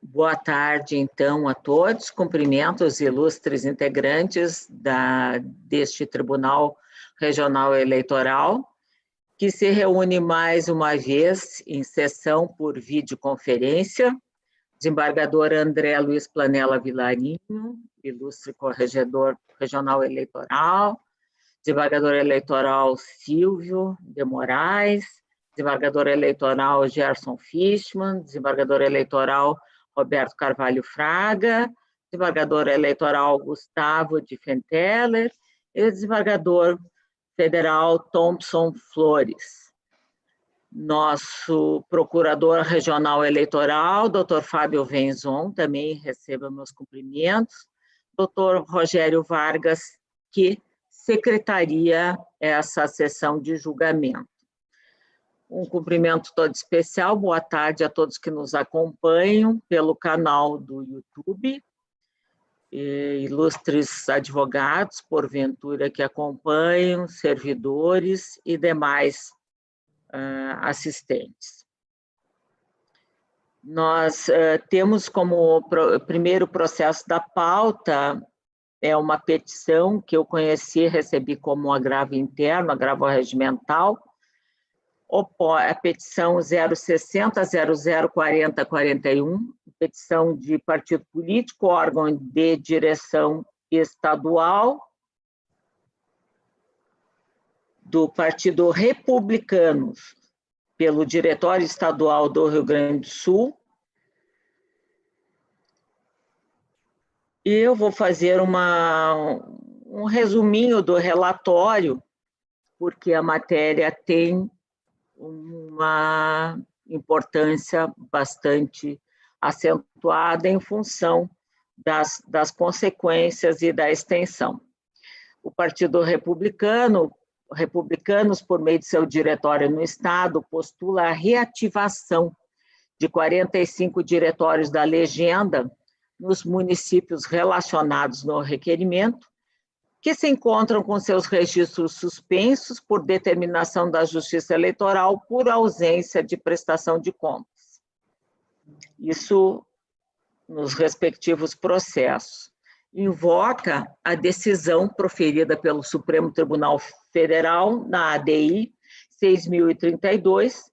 Boa tarde, então, a todos. Cumprimento os ilustres integrantes deste Tribunal Regional Eleitoral, que se reúne mais uma vez em sessão por videoconferência. Desembargador André Luiz Planella Vilarinho, ilustre corregedor regional eleitoral, desembargador eleitoral Silvio de Moraes, desembargador eleitoral Gerson Fischmann, desembargador eleitoral Roberto Carvalho Fraga, desembargador eleitoral Gustavo de Fenteller e o desembargador federal Thompson Flores. Nosso procurador regional eleitoral, Dr. Fábio Wenzon, também receba meus cumprimentos. Dr. Rogério Vargas, que secretaria essa sessão de julgamento. Um cumprimento todo especial, boa tarde a todos que nos acompanham pelo canal do YouTube, ilustres advogados, porventura, que acompanham, servidores e demais assistentes. Nós temos como primeiro processo da pauta uma petição que eu conheci, recebi como agravo interno, agravo regimental, a petição 060-004041, petição de partido político, órgão de direção estadual, do Partido Republicano, pelo Diretório Estadual do Rio Grande do Sul. E eu vou fazer um resuminho do relatório, porque a matéria tem uma importância bastante acentuada em função das consequências e da extensão. O Partido Republicanos, por meio de seu diretório no Estado, postula a reativação de 45 diretórios da legenda nos municípios relacionados no requerimento, que se encontram com seus registros suspensos por determinação da Justiça Eleitoral por ausência de prestação de contas. Isso nos respectivos processos. Invoca a decisão proferida pelo Supremo Tribunal Federal na ADI 6.032,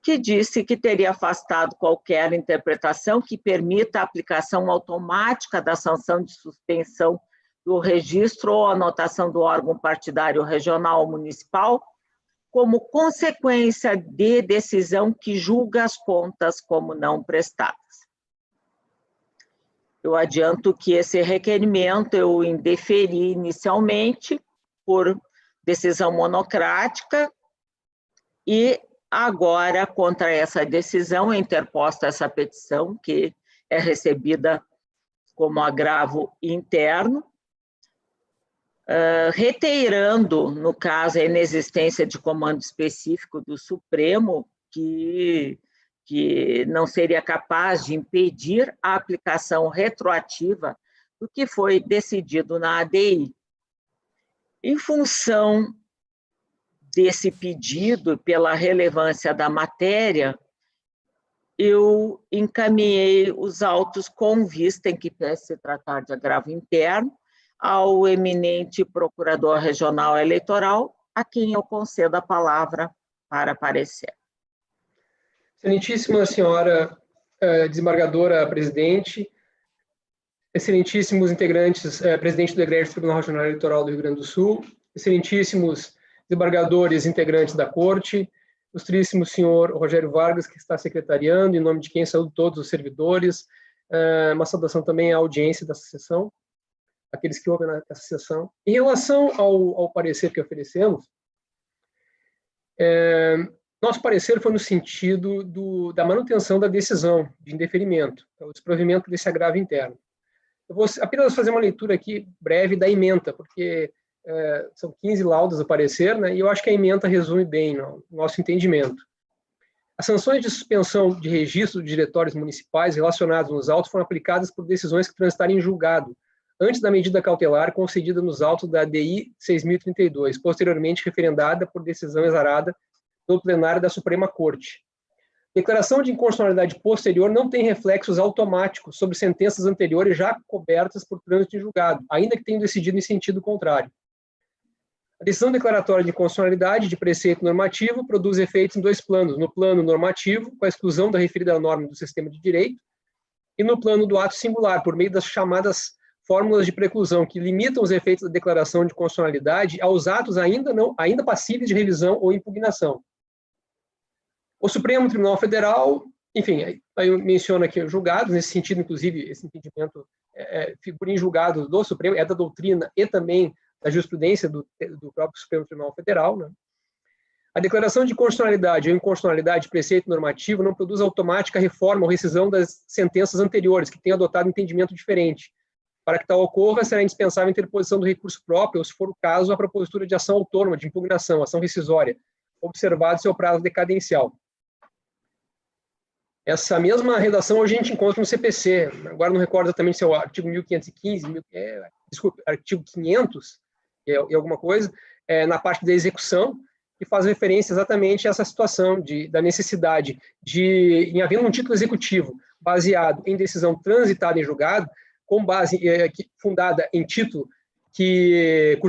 que disse que teria afastado qualquer interpretação que permita a aplicação automática da sanção de suspensão do registro ou anotação do órgão partidário regional ou municipal, como consequência de decisão que julga as contas como não prestadas. Eu adianto que esse requerimento eu indeferi inicialmente por decisão monocrática e agora, contra essa decisão, é interposta essa petição, que é recebida como agravo interno, reiterando, no caso, a inexistência de comando específico do Supremo, que não seria capaz de impedir a aplicação retroativa do que foi decidido na ADI. Em função desse pedido, pela relevância da matéria, eu encaminhei os autos com vista em que pese se tratar de agravo interno ao eminente Procurador Regional Eleitoral, a quem eu concedo a palavra para parecer. Excelentíssima senhora desembargadora presidente, excelentíssimos integrantes, presidente do Egrégio Tribunal Regional Eleitoral do Rio Grande do Sul, excelentíssimos desembargadores integrantes da Corte, ilustríssimo senhor Rogério Vargas, que está secretariando, em nome de quem saúdo todos os servidores, uma saudação também à audiência dessa sessão, aqueles que ouvem essa sessão. Em relação ao parecer que oferecemos, nosso parecer foi no sentido da manutenção da decisão de indeferimento, o desprovimento desse agravo interno. Eu vou apenas fazer uma leitura aqui breve da ementa, porque são 15 laudas do parecer, né, e eu acho que a ementa resume bem o nosso entendimento. As sanções de suspensão de registro de diretórios municipais relacionados nos autos foram aplicadas por decisões que transitaram em julgado, antes da medida cautelar concedida nos autos da ADI 6.032, posteriormente referendada por decisão exarada pelo plenário da Suprema Corte. Declaração de inconstitucionalidade posterior não tem reflexos automáticos sobre sentenças anteriores já cobertas por trânsito em julgado, ainda que tenham decidido em sentido contrário. A decisão declaratória de inconstitucionalidade de preceito normativo produz efeitos em dois planos: no plano normativo, com a exclusão da referida norma do sistema de direito, e no plano do ato singular, por meio das chamadas fórmulas de preclusão, que limitam os efeitos da declaração de constitucionalidade aos atos ainda passíveis de revisão ou impugnação. O Supremo Tribunal Federal, enfim, aí eu menciono aqui julgados, nesse sentido, inclusive, esse entendimento figura em julgados do Supremo, é da doutrina e também da jurisprudência do próprio Supremo Tribunal Federal, né? A declaração de constitucionalidade ou inconstitucionalidade de preceito normativo não produz automática reforma ou rescisão das sentenças anteriores, que tenham adotado entendimento diferente. Para que tal ocorra, será indispensável a interposição do recurso próprio, ou, se for o caso, a propositura de ação autônoma, de impugnação, ação rescisória, observado seu prazo decadencial. Essa mesma redação hoje a gente encontra no CPC, agora não recordo exatamente se é o artigo 1515, artigo 500, e alguma coisa, na parte da execução, que faz referência exatamente a essa situação da necessidade de, em havendo um título executivo baseado em decisão transitada em julgado, com base fundada em título que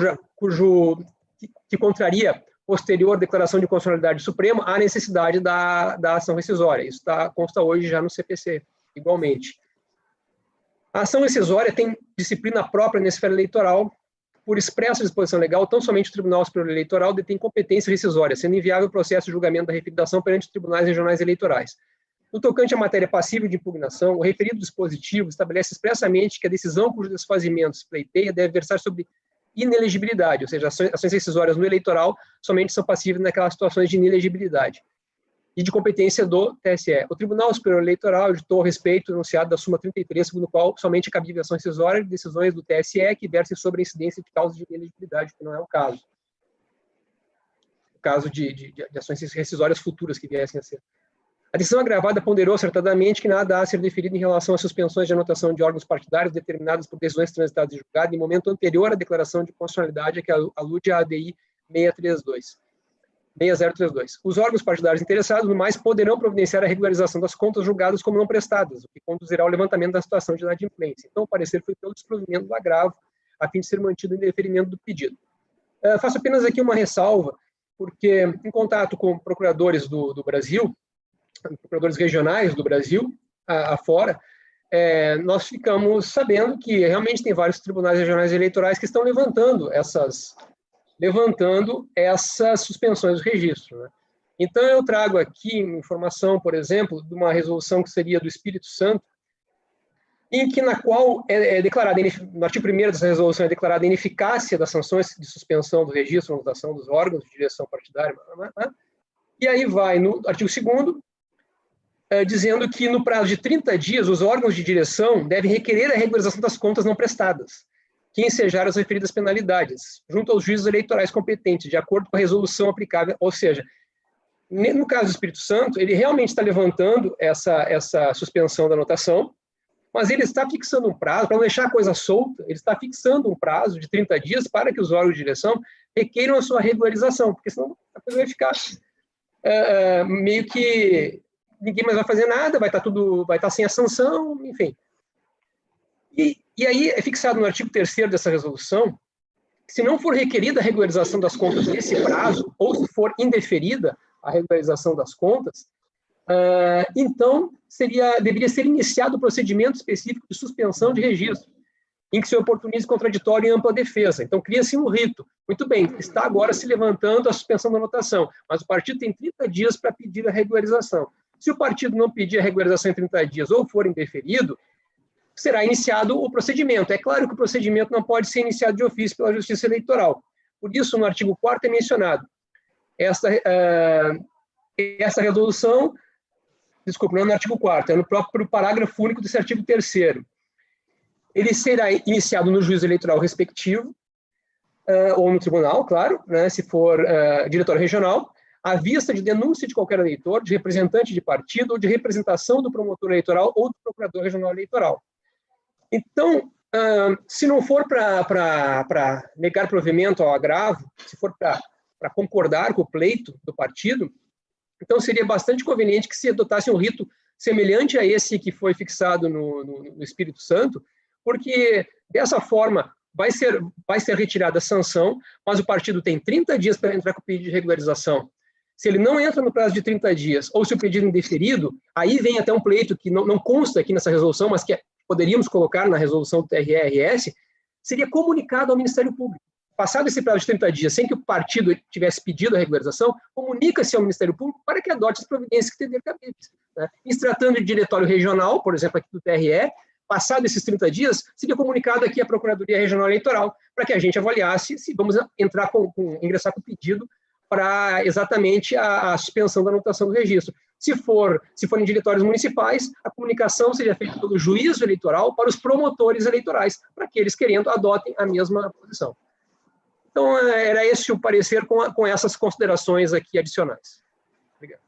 contraria posterior declaração de constitucionalidade suprema, há necessidade da ação rescisória. Isso consta hoje já no CPC, igualmente. A ação rescisória tem disciplina própria na esfera eleitoral. Por expressa disposição legal, tão somente o Tribunal Superior Eleitoral detém competência rescisória, sendo inviável o processo de julgamento da referida ação perante os tribunais regionais eleitorais. No tocante à matéria passível de impugnação, o referido dispositivo estabelece expressamente que a decisão cujo desfazimento se pleiteia deve versar sobre inelegibilidade, ou seja, ações rescisórias no eleitoral somente são passíveis naquelas situações de inelegibilidade e de competência do TSE. O Tribunal Superior Eleitoral editou a respeito do enunciado da súmula 33, segundo o qual somente é cabível ação rescisória de decisões do TSE que versem sobre a incidência de causa de inelegibilidade, que não é o caso. O caso de ações rescisórias futuras que viessem a ser. A decisão agravada ponderou acertadamente que nada há a ser deferido em relação às suspensões de anotação de órgãos partidários determinadas por decisões transitadas em julgado em momento anterior à declaração de constitucionalidade a que alude a ADI 6032. Os órgãos partidários interessados, no mais, poderão providenciar a regularização das contas julgadas como não prestadas, o que conduzirá ao levantamento da situação de inadimplência. Então, o parecer foi pelo desprovimento do agravo, a fim de ser mantido em deferimento do pedido. Faço apenas aqui uma ressalva, porque, em contato com procuradores do Brasil, procuradores regionais do Brasil, afora, nós ficamos sabendo que realmente tem vários tribunais regionais eleitorais que estão levantando essas suspensões do registro, né? Então, eu trago aqui informação, por exemplo, de uma resolução que seria do Espírito Santo, na qual é declarada, no artigo 1º dessa resolução, é declarada a ineficácia das sanções de suspensão do registro, anotação dos órgãos de direção partidária, e aí vai no artigo 2º, dizendo que no prazo de 30 dias, os órgãos de direção devem requerer a regularização das contas não prestadas, que ensejaram as referidas penalidades, junto aos juízes eleitorais competentes, de acordo com a resolução aplicável. Ou seja, no caso do Espírito Santo, ele realmente está levantando essa suspensão da anotação, mas ele está fixando um prazo, para não deixar a coisa solta, ele está fixando um prazo de 30 dias para que os órgãos de direção requeiram a sua regularização, porque senão a coisa vai ficar meio que ninguém mais vai fazer nada, vai estar sem a sanção, enfim. E aí é fixado no artigo 3º dessa resolução, que se não for requerida a regularização das contas nesse prazo, ou se for indeferida a regularização das contas, então deveria ser iniciado o procedimento específico de suspensão de registro, em que se oportunize contraditório e ampla defesa. Então, cria-se um rito. Muito bem, está agora se levantando a suspensão da anotação, mas o partido tem 30 dias para pedir a regularização. Se o partido não pedir a regularização em 30 dias ou for indeferido, será iniciado o procedimento. É claro que o procedimento não pode ser iniciado de ofício pela Justiça Eleitoral. Por isso, no artigo 4º é mencionado essa resolução, desculpa, não é no artigo 4º, é no próprio parágrafo único desse artigo 3º. Ele será iniciado no juízo eleitoral respectivo, ou no tribunal, claro, né, se for diretório regional, à vista de denúncia de qualquer eleitor, de representante de partido ou de representação do promotor eleitoral ou do procurador regional eleitoral. Então, se não for para negar provimento ao agravo, se for para concordar com o pleito do partido, Então, seria bastante conveniente que se adotasse um rito semelhante a esse que foi fixado no Espírito Santo, porque, dessa forma, vai ser retirada a sanção, mas o partido tem 30 dias para entrar com o pedido de regularização. Se ele não entra no prazo de 30 dias, ou se o pedido é indeferido, aí vem até um pleito que não consta aqui nessa resolução, mas que poderíamos colocar na resolução do TRE-RS, seria comunicado ao Ministério Público. Passado esse prazo de 30 dias, sem que o partido tivesse pedido a regularização, comunica-se ao Ministério Público para que adote as providências que tenham cabíveis. Né? Em se tratando de diretório regional, por exemplo, aqui do TRE, passado esses 30 dias, seria comunicado aqui à Procuradoria Regional Eleitoral para que a gente avaliasse se vamos ingressar com o pedido para exatamente a suspensão da anotação do registro. Se forem diretórios municipais, a comunicação seria feita pelo juízo eleitoral para os promotores eleitorais, para que eles, querendo, adotem a mesma posição. Então, era esse o parecer com essas considerações aqui adicionais. Obrigado.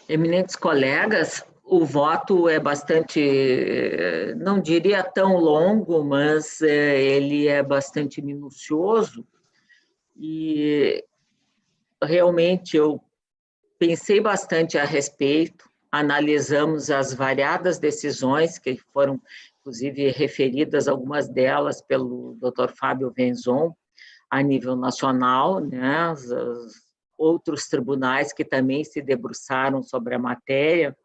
Eminentes colegas, o voto é bastante, não diria tão longo, mas ele é bastante minucioso e realmente eu pensei bastante a respeito, analisamos as variadas decisões que foram, inclusive, referidas, algumas delas pelo Dr. Fábio Venzon, a nível nacional, né, os outros tribunais que também se debruçaram sobre a matéria,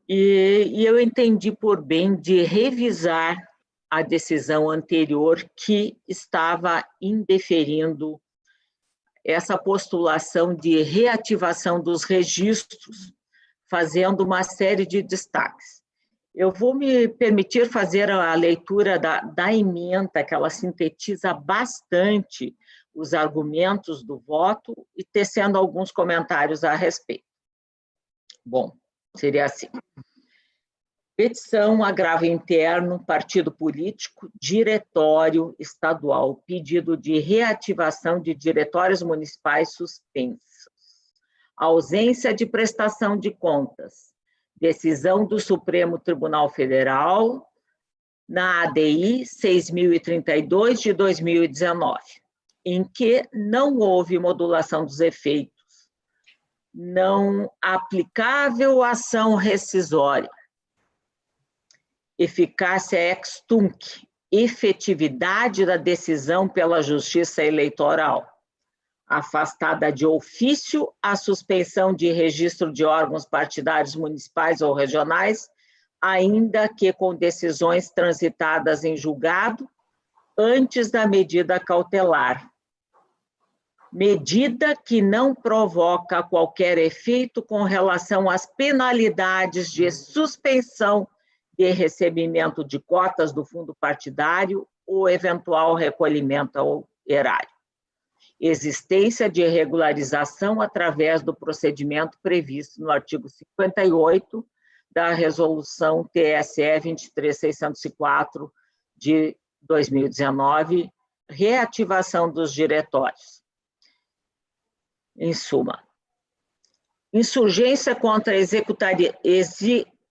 e eu entendi por bem de revisar a decisão anterior que estava indeferindo essa postulação de reativação dos registros, fazendo uma série de destaques. Eu vou me permitir fazer a leitura da ementa, que ela sintetiza bastante os argumentos do voto e tecendo alguns comentários a respeito. Bom, seria assim. Petição, agravo interno, partido político, diretório estadual, pedido de reativação de diretórios municipais suspensos. Ausência de prestação de contas. Decisão do Supremo Tribunal Federal na ADI 6032 de 2019, em que não houve modulação dos efeitos, não aplicável ação rescisória, eficácia ex tunc, efetividade da decisão pela Justiça Eleitoral, afastada de ofício a suspensão de registro de órgãos partidários municipais ou regionais, ainda que com decisões transitadas em julgado antes da medida cautelar. Medida que não provoca qualquer efeito com relação às penalidades de suspensão de recebimento de cotas do fundo partidário ou eventual recolhimento ao erário. Existência de regularização através do procedimento previsto no artigo 58 da Resolução TSE 23604 de 2019, reativação dos diretórios. Em suma, insurgência contra a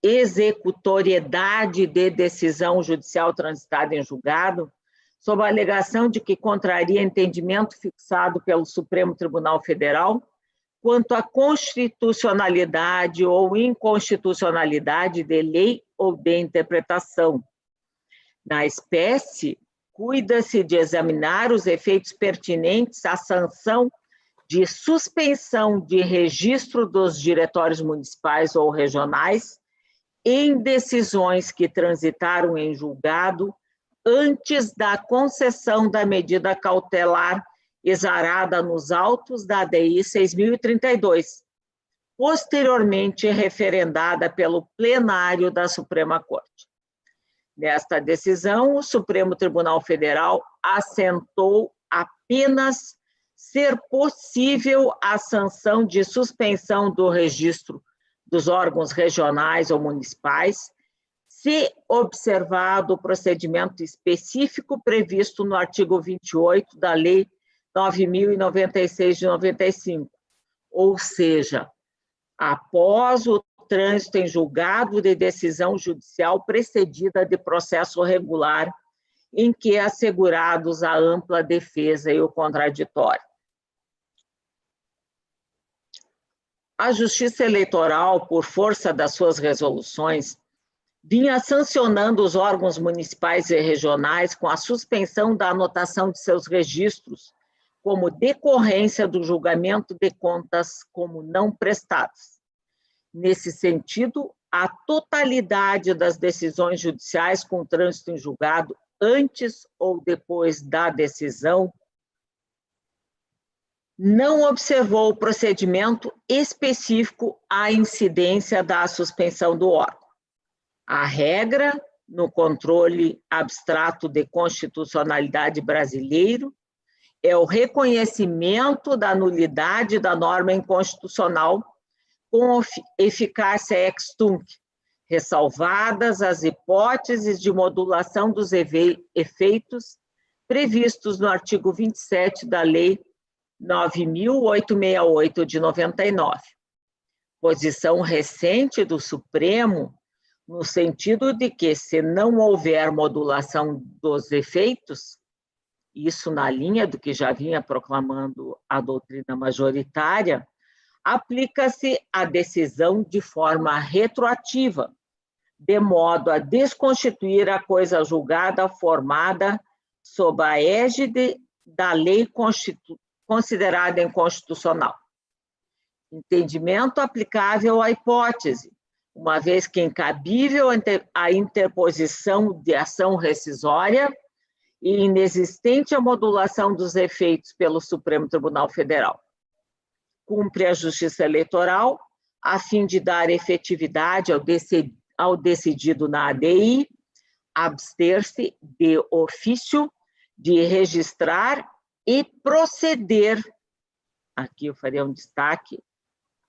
executoriedade de decisão judicial transitada em julgado, sob a alegação de que contraria entendimento fixado pelo Supremo Tribunal Federal quanto à constitucionalidade ou inconstitucionalidade de lei ou de interpretação. Na espécie, cuida-se de examinar os efeitos pertinentes à sanção de suspensão de registro dos diretórios municipais ou regionais em decisões que transitaram em julgado antes da concessão da medida cautelar exarada nos autos da ADI 6032, posteriormente referendada pelo plenário da Suprema Corte. Nesta decisão, o Supremo Tribunal Federal assentou apenas ser possível a sanção de suspensão do registro dos órgãos regionais ou municipais, se observado o procedimento específico previsto no artigo 28 da Lei 9.096 de 95, ou seja, após o trânsito em julgado de decisão judicial precedida de processo regular em que assegurados a ampla defesa e o contraditório. A Justiça Eleitoral, por força das suas resoluções, vinha sancionando os órgãos municipais e regionais com a suspensão da anotação de seus registros como decorrência do julgamento de contas como não prestadas. Nesse sentido, a totalidade das decisões judiciais com trânsito em julgado antes ou depois da decisão não observou o procedimento específico à incidência da suspensão do órgão. A regra, no controle abstrato de constitucionalidade brasileiro, é o reconhecimento da nulidade da norma inconstitucional com eficácia ex tunc, ressalvadas as hipóteses de modulação dos efeitos previstos no artigo 27 da Lei 9.868 de 99. Posição recente do Supremo, no sentido de que, se não houver modulação dos efeitos, isso na linha do que já vinha proclamando a doutrina majoritária, aplica-se a decisão de forma retroativa, de modo a desconstituir a coisa julgada formada sob a égide da lei considerada inconstitucional. Entendimento aplicável à hipótese, uma vez que incabível a interposição de ação rescisória e inexistente a modulação dos efeitos pelo Supremo Tribunal Federal. Cumpre a Justiça Eleitoral, a fim de dar efetividade ao decidido na ADI, abster-se de ofício de registrar e proceder, aqui eu faria um destaque,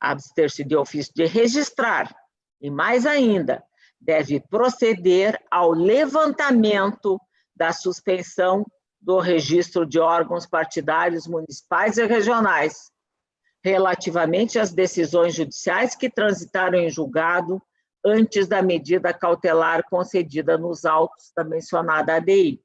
abster-se de ofício de registrar, e mais ainda, deve proceder ao levantamento da suspensão do registro de órgãos partidários municipais e regionais, relativamente às decisões judiciais que transitaram em julgado antes da medida cautelar concedida nos autos da mencionada ADI.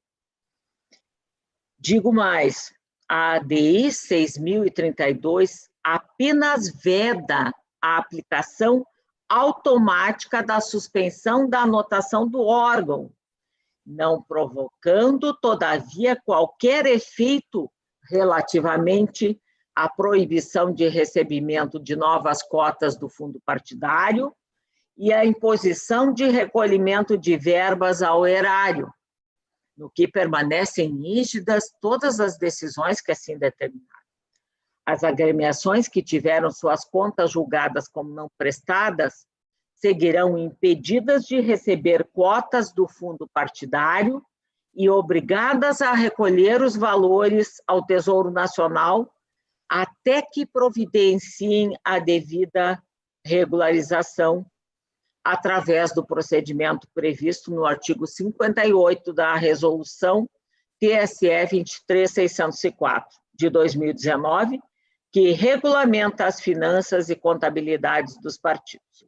Digo mais, a ADI 6.032 apenas veda a aplicação automática da suspensão da anotação do órgão, não provocando, todavia, qualquer efeito relativamente à proibição de recebimento de novas cotas do fundo partidário e à imposição de recolhimento de verbas ao erário, no que permanecem rígidas todas as decisões que assim determinaram. As agremiações que tiveram suas contas julgadas como não prestadas seguirão impedidas de receber cotas do fundo partidário e obrigadas a recolher os valores ao Tesouro Nacional até que providenciem a devida regularização através do procedimento previsto no artigo 58 da Resolução TSE 23604, de 2019, que regulamenta as finanças e contabilidades dos partidos.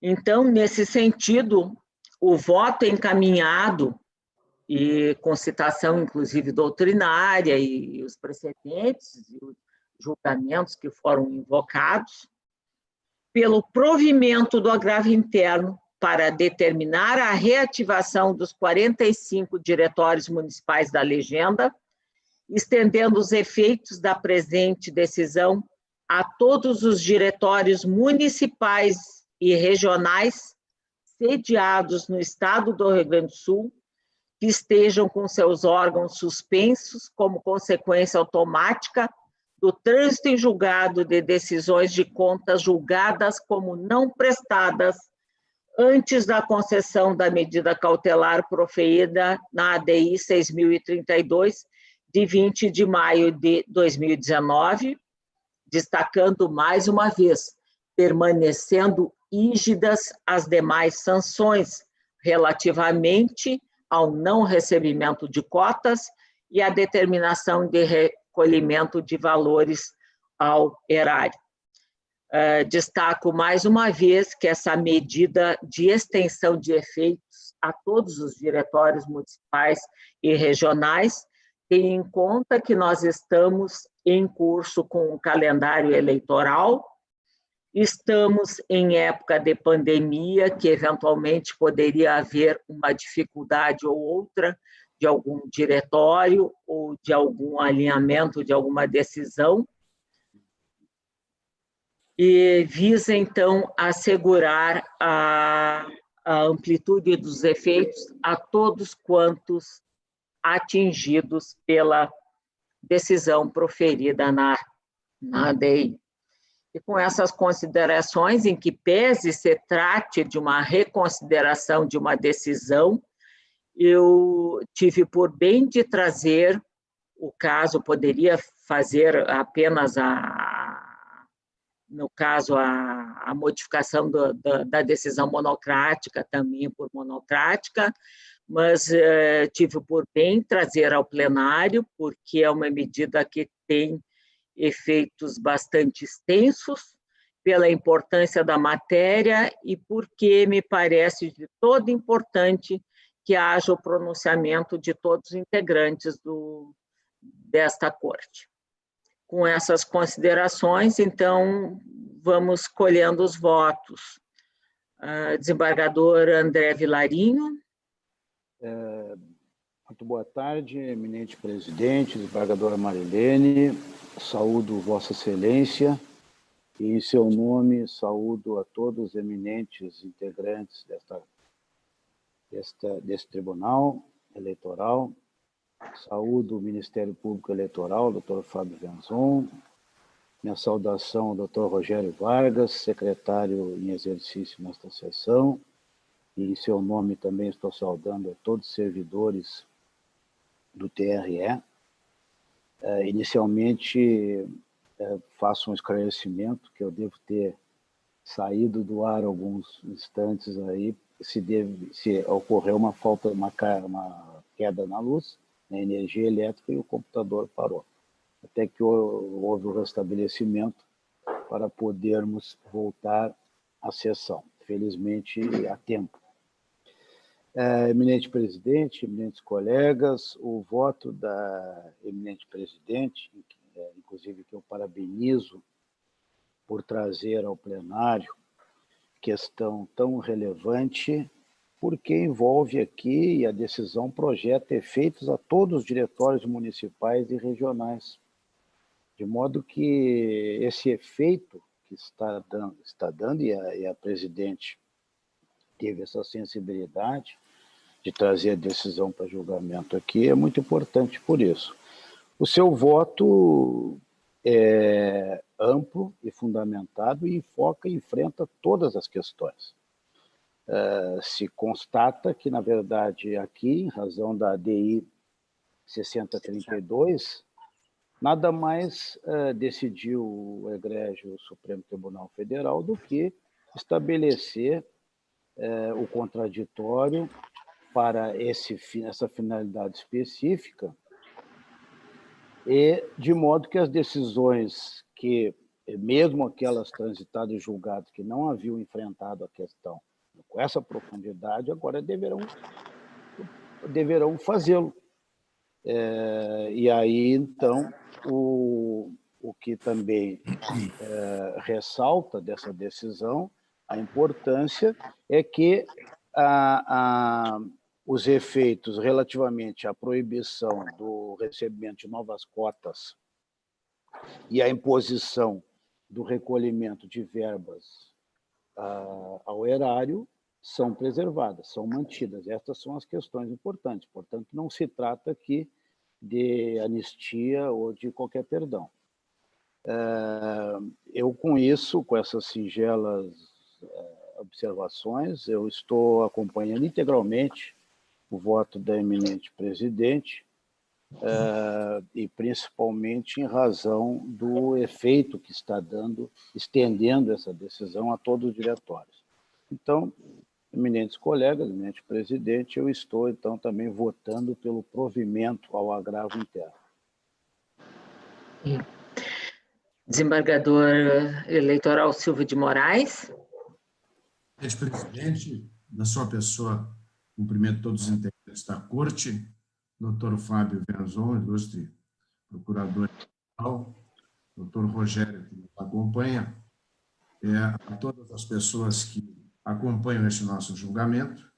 Então, nesse sentido, o voto encaminhado, e com citação, inclusive, doutrinária, e os precedentes e os julgamentos que foram invocados, pelo provimento do agravo interno para determinar a reativação dos 45 diretórios municipais da legenda, estendendo os efeitos da presente decisão a todos os diretórios municipais e regionais sediados no estado do Rio Grande do Sul, que estejam com seus órgãos suspensos como consequência automática do trânsito em julgado de decisões de contas julgadas como não prestadas antes da concessão da medida cautelar proferida na ADI 6.032, de 20 de maio de 2019, destacando mais uma vez, permanecendo rígidas as demais sanções relativamente ao não recebimento de cotas e à determinação de recolhimento de valores ao erário. Destaco mais uma vez que essa medida de extensão de efeitos a todos os diretórios municipais e regionais, tendo em conta que nós estamos em curso com o calendário eleitoral, estamos em época de pandemia, que eventualmente poderia haver uma dificuldade ou outra de algum diretório ou de algum alinhamento de alguma decisão, e visa, então, assegurar a amplitude dos efeitos a todos quantos atingidos pela decisão proferida na ADI. E com essas considerações, em que pese se trate de uma reconsideração de uma decisão, eu tive por bem de trazer o caso, poderia fazer apenas no caso, a modificação da decisão monocrática, também por monocrática, mas tive por bem trazer ao plenário, porque é uma medida que tem efeitos bastante extensos, pela importância da matéria e porque me parece de todo importante que haja o pronunciamento de todos os integrantes desta corte. Com essas considerações, então, vamos colhendo os votos. Desembargador André Vilarinho. Muito boa tarde, eminente presidente, desembargadora Marilene. Saúdo Vossa Excelência e, em seu nome, saúdo a todos os eminentes integrantes desse Tribunal Eleitoral. Saúdo o Ministério Público Eleitoral, doutor Fábio Venzon. Minha saudação ao doutor Rogério Vargas, secretário em exercício nesta sessão. E, em seu nome, também estou saudando a todos os servidores do TRE. Inicialmente, faço um esclarecimento que eu devo ter saído do ar alguns instantes aí, se ocorreu uma queda na luz, na energia elétrica, e o computador parou. Até que houve o restabelecimento para podermos voltar à sessão. Felizmente, a tempo. Eminente presidente, eminentes colegas, o voto da eminente presidente, inclusive que eu parabenizo por trazer ao plenário questão tão relevante, porque envolve aqui, e a decisão projeta efeitos a todos os diretórios municipais e regionais, de modo que esse efeito que está dando e a presidente teve essa sensibilidade de trazer a decisão para julgamento aqui, é muito importante por isso. O seu voto é amplo e fundamentado e enfoca e enfrenta todas as questões. Se constata que, na verdade, aqui, em razão da ADI 6032, nada mais decidiu o egrégio Supremo Tribunal Federal do que estabelecer o contraditório para essa finalidade específica, e de modo que as decisões que, mesmo aquelas transitadas e julgadas que não haviam enfrentado a questão com essa profundidade, agora deverão fazê-lo. E aí, então, o que também ressalta dessa decisão, a importância é que os efeitos relativamente à proibição do recebimento de novas cotas e a imposição do recolhimento de verbas ao erário são preservadas, são mantidas. Estas são as questões importantes. Portanto, não se trata aqui de anistia ou de qualquer perdão. Eu, com isso, com essas singelas observações, eu estou acompanhando integralmente o voto da eminente presidente, e principalmente em razão do efeito que está dando, estendendo essa decisão a todos os diretórios. Então, eminentes colegas, eminente presidente, eu estou, então, também votando pelo provimento ao agravo interno. Desembargador eleitoral Silvio de Moraes. Presidente, na sua pessoa, Cumprimento todos os integrantes da Corte, doutor Fábio Venzon, ilustre procurador-geral, doutor Rogério, que nos acompanha, a todas as pessoas que acompanham este nosso julgamento,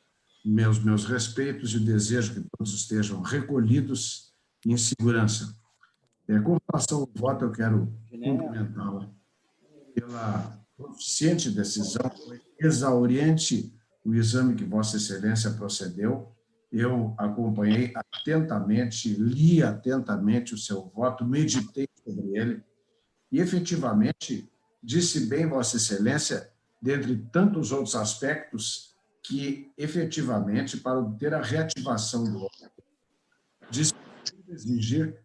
meus respeitos e o desejo que todos estejam recolhidos e em segurança. Com relação ao voto, eu quero cumprimentá-la pela proficiente decisão, foi exauriente o exame que Vossa Excelência procedeu. Eu acompanhei atentamente, li atentamente o seu voto, meditei sobre ele e, efetivamente, disse bem Vossa Excelência, dentre tantos outros aspectos, que, efetivamente, para obter a reativação do órgão, disse exigir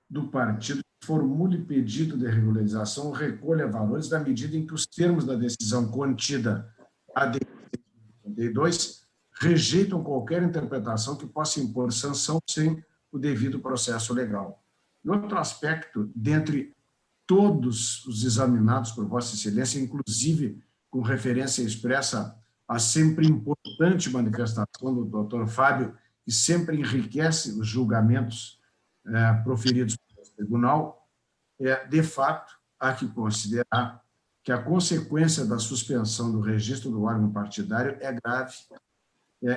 do partido que formule pedido de regularização ou recolha valores na medida em que os termos da decisão contida a 52 rejeitam qualquer interpretação que possa impor sanção sem o devido processo legal. E outro aspecto, dentre todos os examinados por Vossa Excelência, inclusive com referência expressa à sempre importante manifestação do doutor Fábio, que sempre enriquece os julgamentos proferidos pelo tribunal, de fato, há que considerar que a consequência da suspensão do registro do órgão partidário é grave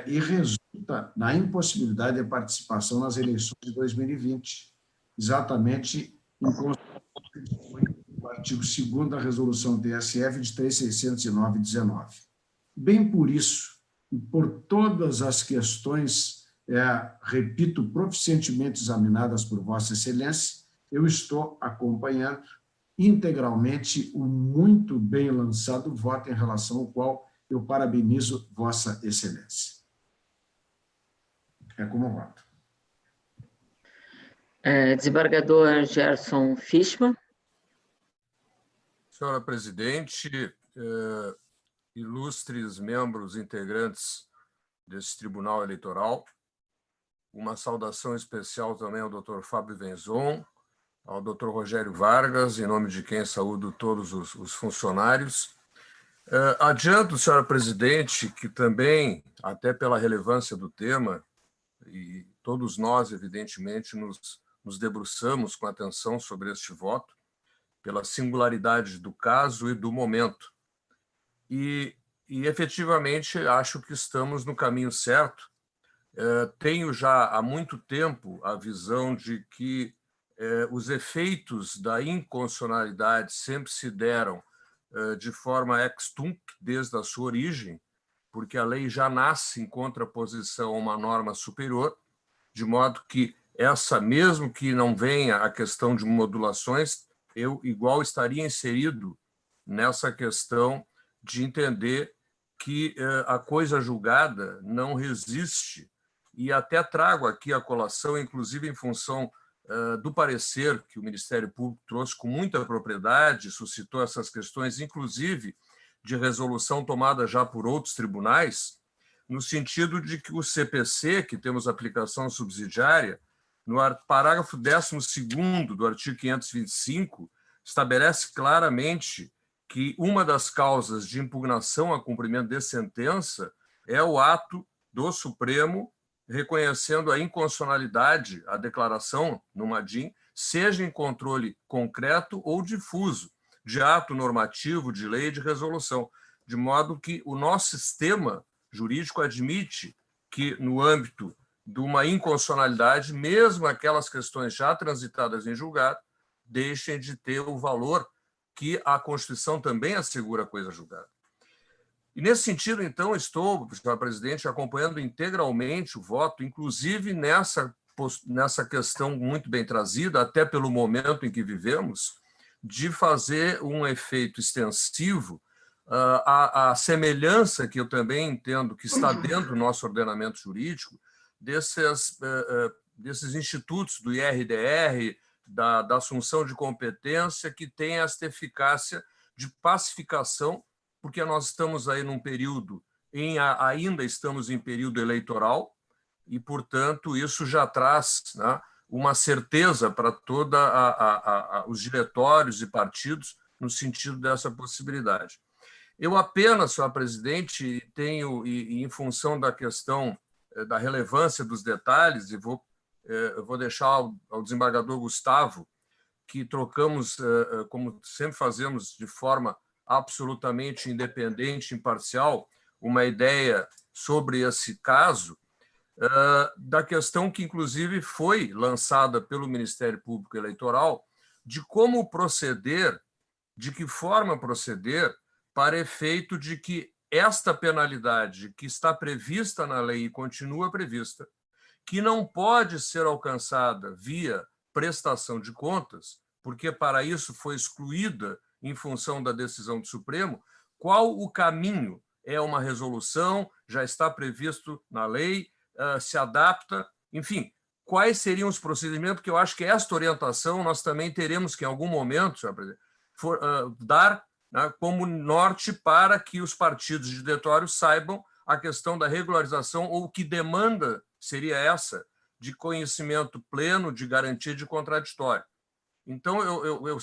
e resulta na impossibilidade de participação nas eleições de 2020, exatamente em consequência do artigo 2º da resolução TSF de 3.609/19. Bem por isso, e por todas as questões, repito, proficientemente examinadas por Vossa Excelência, eu estou acompanhando integralmente o muito bem lançado voto em relação ao qual eu parabenizo Vossa Excelência. É como voto. Desembargador Gerson Fischmann. Senhora Presidente, ilustres membros integrantes desse Tribunal Eleitoral, uma saudação especial também ao Dr. Fábio Venzon, ao Dr. Rogério Vargas, em nome de quem saúdo todos os funcionários. Adianto, senhora Presidente, que também, até pela relevância do tema, e todos nós, evidentemente, nos debruçamos com atenção sobre este voto, pela singularidade do caso e do momento. E efetivamente, acho que estamos no caminho certo. Tenho já há muito tempo a visão de que os efeitos da inconstitucionalidade sempre se deram de forma ex tunc, desde a sua origem, porque a lei já nasce em contraposição a uma norma superior, de modo que essa, mesmo que não venha a questão de modulações, eu igual estaria inserido nessa questão de entender que a coisa julgada não resiste, e até trago aqui a colação, inclusive em função do parecer que o Ministério Público trouxe com muita propriedade, suscitou essas questões, inclusive de resolução tomada já por outros tribunais, no sentido de que o CPC, que temos aplicação subsidiária, no parágrafo 12º do artigo 525, estabelece claramente que uma das causas de impugnação a cumprimento de sentença é o ato do Supremo reconhecendo a inconstitucionalidade, a declaração numa DIN, seja em controle concreto ou difuso, de ato normativo, de lei, de resolução, de modo que o nosso sistema jurídico admite que, no âmbito de uma inconstitucionalidade, mesmo aquelas questões já transitadas em julgado, deixem de ter o valor que a Constituição também assegura a coisa julgada. E, nesse sentido, então, estou, senhora Presidente, acompanhando integralmente o voto, inclusive nessa questão muito bem trazida, até pelo momento em que vivemos, de fazer um efeito extensivo à semelhança que eu também entendo que está dentro do nosso ordenamento jurídico desses institutos do IRDR, da assunção de competência, que tem esta eficácia de pacificação, porque nós estamos aí num período, ainda estamos em período eleitoral, e, portanto, isso já traz, né, uma certeza para todos os diretórios e partidos no sentido dessa possibilidade. Eu apenas, senhora Presidente, tenho, e em função da questão da relevância dos detalhes, e vou deixar ao desembargador Gustavo, que trocamos, como sempre fazemos, de forma absolutamente independente, imparcial, uma ideia sobre esse caso, da questão que, inclusive, foi lançada pelo Ministério Público Eleitoral, de como proceder, de que forma proceder, para efeito de que esta penalidade que está prevista na lei e continua prevista, que não pode ser alcançada via prestação de contas, porque para isso foi excluída em função da decisão do Supremo, qual o caminho? É uma resolução, já está previsto na lei, se adapta, enfim, quais seriam os procedimentos, porque eu acho que esta orientação nós também teremos que, em algum momento, senhor presidente, dar, né, como norte para que os partidos de diretório saibam a questão da regularização, ou que demanda seria essa, de conhecimento pleno, de garantia de contraditório. Então,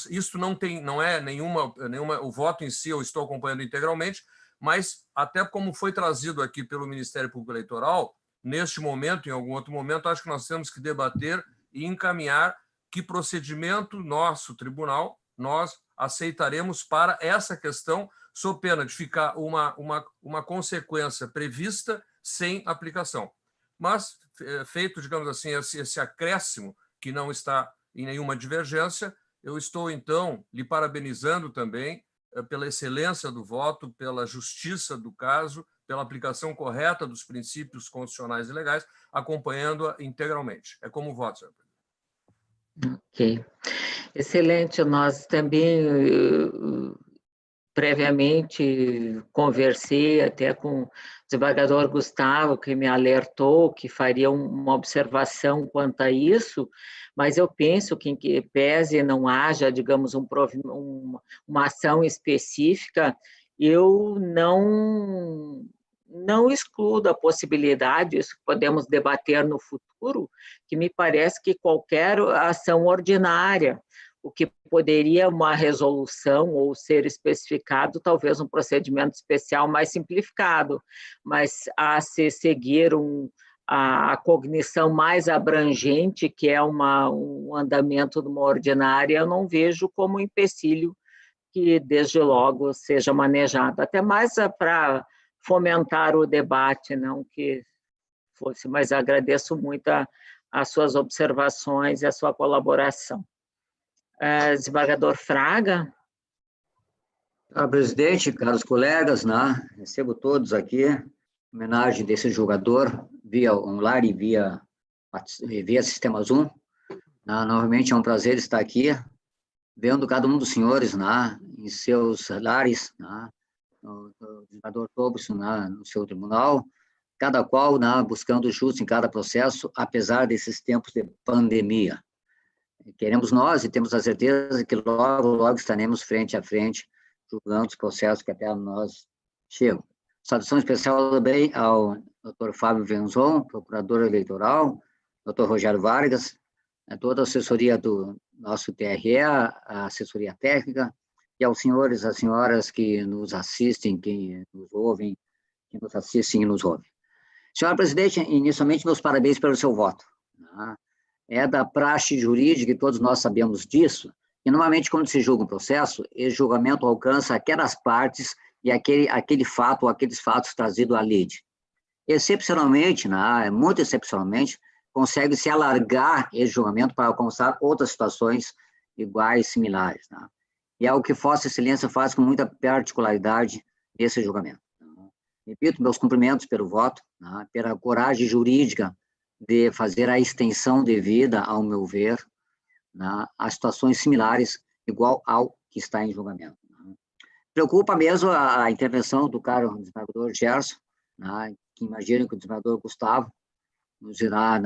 isso não é nenhuma, o voto em si eu estou acompanhando integralmente, mas até como foi trazido aqui pelo Ministério Público Eleitoral, neste momento, em algum outro momento, acho que nós temos que debater e encaminhar que procedimento nosso tribunal nós aceitaremos para essa questão, sob pena de ficar uma consequência prevista sem aplicação. Mas, feito, digamos assim, esse acréscimo que não está em nenhuma divergência, eu estou, então, lhe parabenizando também pela excelência do voto, pela justiça do caso, pela aplicação correta dos princípios constitucionais e legais, acompanhando-a integralmente. É como voto, senhor presidente. Ok. Excelente. Nós também, previamente, conversei até com o desembargador Gustavo, que me alertou que faria uma observação quanto a isso, mas eu penso que, em que pese não haja, digamos, uma ação específica, eu não excluo a possibilidade, isso podemos debater no futuro, que me parece que qualquer ação ordinária, o que poderia uma resolução ou ser especificado, talvez um procedimento especial mais simplificado, mas a se seguir a cognição mais abrangente, que é um andamento de uma ordinária, eu não vejo como empecilho que, desde logo, seja manejado, até mais para fomentar o debate, não que fosse, mas agradeço muito as suas observações e a sua colaboração. Desembargador Fraga. Senhor presidente, caros colegas, né, recebo todos aqui, em homenagem desse julgador, via online e via Sistema Zoom. Novamente é um prazer estar aqui, vendo cada um dos senhores em seus lares, o desembargador Tobson no seu tribunal, cada qual buscando justo em cada processo, apesar desses tempos de pandemia. Queremos nós, e temos a certeza que logo, logo estaremos frente a frente, julgando os processos que até nós chegam. Saudação especial também ao Dr. Fábio Venzon, procurador eleitoral, Dr. Rogério Vargas, toda a assessoria do nosso TRE, a assessoria técnica, e aos senhores e às senhoras que nos assistem, que nos ouvem, que nos assistem e nos ouvem. Senhora presidente, inicialmente, meus parabéns pelo seu voto. É da praxe jurídica, e todos nós sabemos disso, e normalmente, quando se julga um processo, esse julgamento alcança aquelas partes e aquele fato ou aqueles fatos trazidos à lide. Excepcionalmente, muito excepcionalmente, consegue-se alargar esse julgamento para alcançar outras situações iguais, similares. E é o que Vossa Excelência faz com muita particularidade nesse julgamento. Repito, meus cumprimentos pelo voto, pela coragem jurídica de fazer a extensão devida, ao meu ver, a situações similares, igual ao que está em julgamento. Preocupa mesmo a intervenção do caro desembargador Gerson, que imagino que o desembargador Gustavo nos irá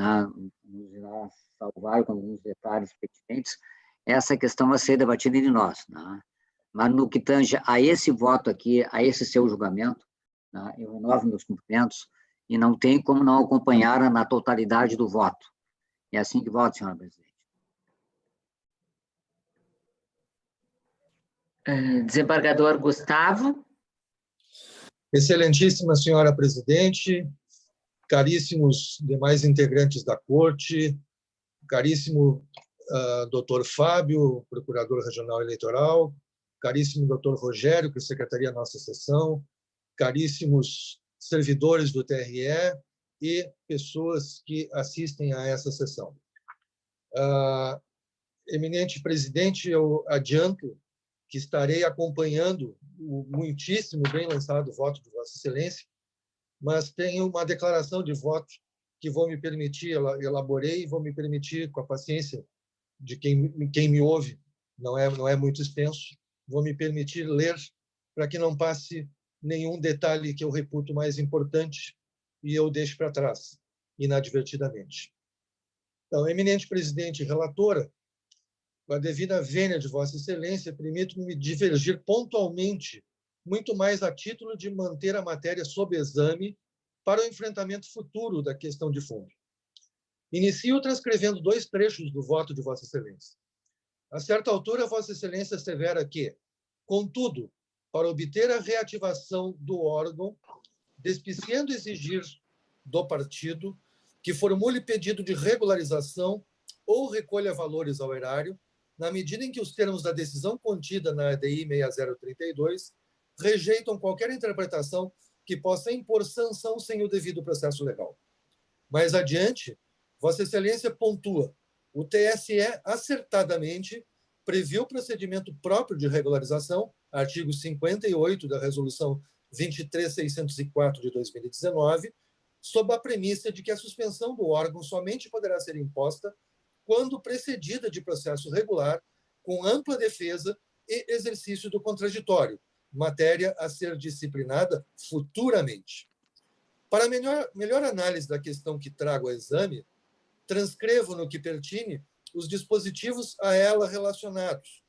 salvar com alguns detalhes pertinentes. Essa questão vai ser debatida entre nós. Mas no que tange a esse voto aqui, a esse seu julgamento, eu renovo meus cumprimentos e não tem como não acompanhar na totalidade do voto. É assim que voto, senhora presidente. Desembargador Gustavo. Excelentíssima senhora presidente, caríssimos demais integrantes da Corte, caríssimo Dr. Fábio, Procurador Regional Eleitoral, caríssimo Dr. Rogério, que secretaria a nossa sessão, caríssimos servidores do TRE e pessoas que assistem a essa sessão. Eminente presidente, eu adianto que estarei acompanhando o muitíssimo bem lançado voto de Vossa Excelência, mas tenho uma declaração de voto que vou me permitir, elaborei e vou me permitir, com a paciência de quem me ouve, não é muito extenso, vou me permitir ler para que não passe nenhum detalhe que eu reputo mais importante e eu deixo para trás, inadvertidamente. Então, eminente presidente e relatora, com a devida vênia de Vossa Excelência, permito-me divergir pontualmente, muito mais a título de manter a matéria sob exame para o enfrentamento futuro da questão de fundo. Inicio transcrevendo 2 trechos do voto de Vossa Excelência. A certa altura, Vossa Excelência assevera que, contudo, para obter a reativação do órgão, despiciando exigir do partido que formule pedido de regularização ou recolha valores ao erário, na medida em que os termos da decisão contida na ADI 6032 rejeitam qualquer interpretação que possa impor sanção sem o devido processo legal. Mais adiante, Vossa Excelência pontua: o TSE acertadamente previu o procedimento próprio de regularização, artigo 58 da Resolução 23.604 de 2019, sob a premissa de que a suspensão do órgão somente poderá ser imposta quando precedida de processo regular, com ampla defesa e exercício do contraditório, matéria a ser disciplinada futuramente. Para melhor análise da questão que trago ao exame, transcrevo no que pertine os dispositivos a ela relacionados,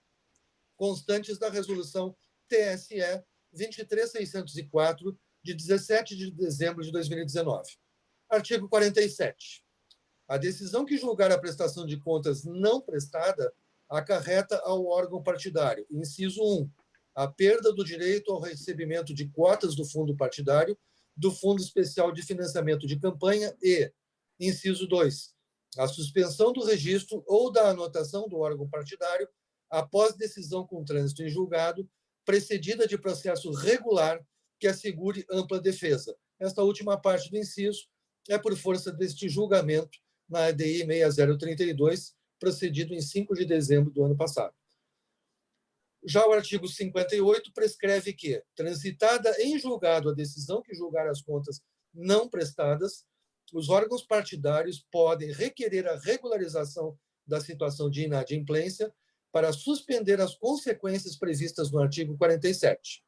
constantes da Resolução TSE 23.604, de 17 de dezembro de 2019. Artigo 47. A decisão que julgar a prestação de contas não prestada acarreta ao órgão partidário, inciso 1, a perda do direito ao recebimento de cotas do fundo partidário, do Fundo Especial de Financiamento de Campanha e, inciso 2, a suspensão do registro ou da anotação do órgão partidário após decisão com trânsito em julgado, precedida de processo regular que assegure ampla defesa. Esta última parte do inciso é por força deste julgamento na ADI 6032, procedido em 5 de dezembro do ano passado. Já o artigo 58 prescreve que, transitada em julgado a decisão que julgar as contas não prestadas, os órgãos partidários podem requerer a regularização da situação de inadimplência para suspender as consequências previstas no artigo 47.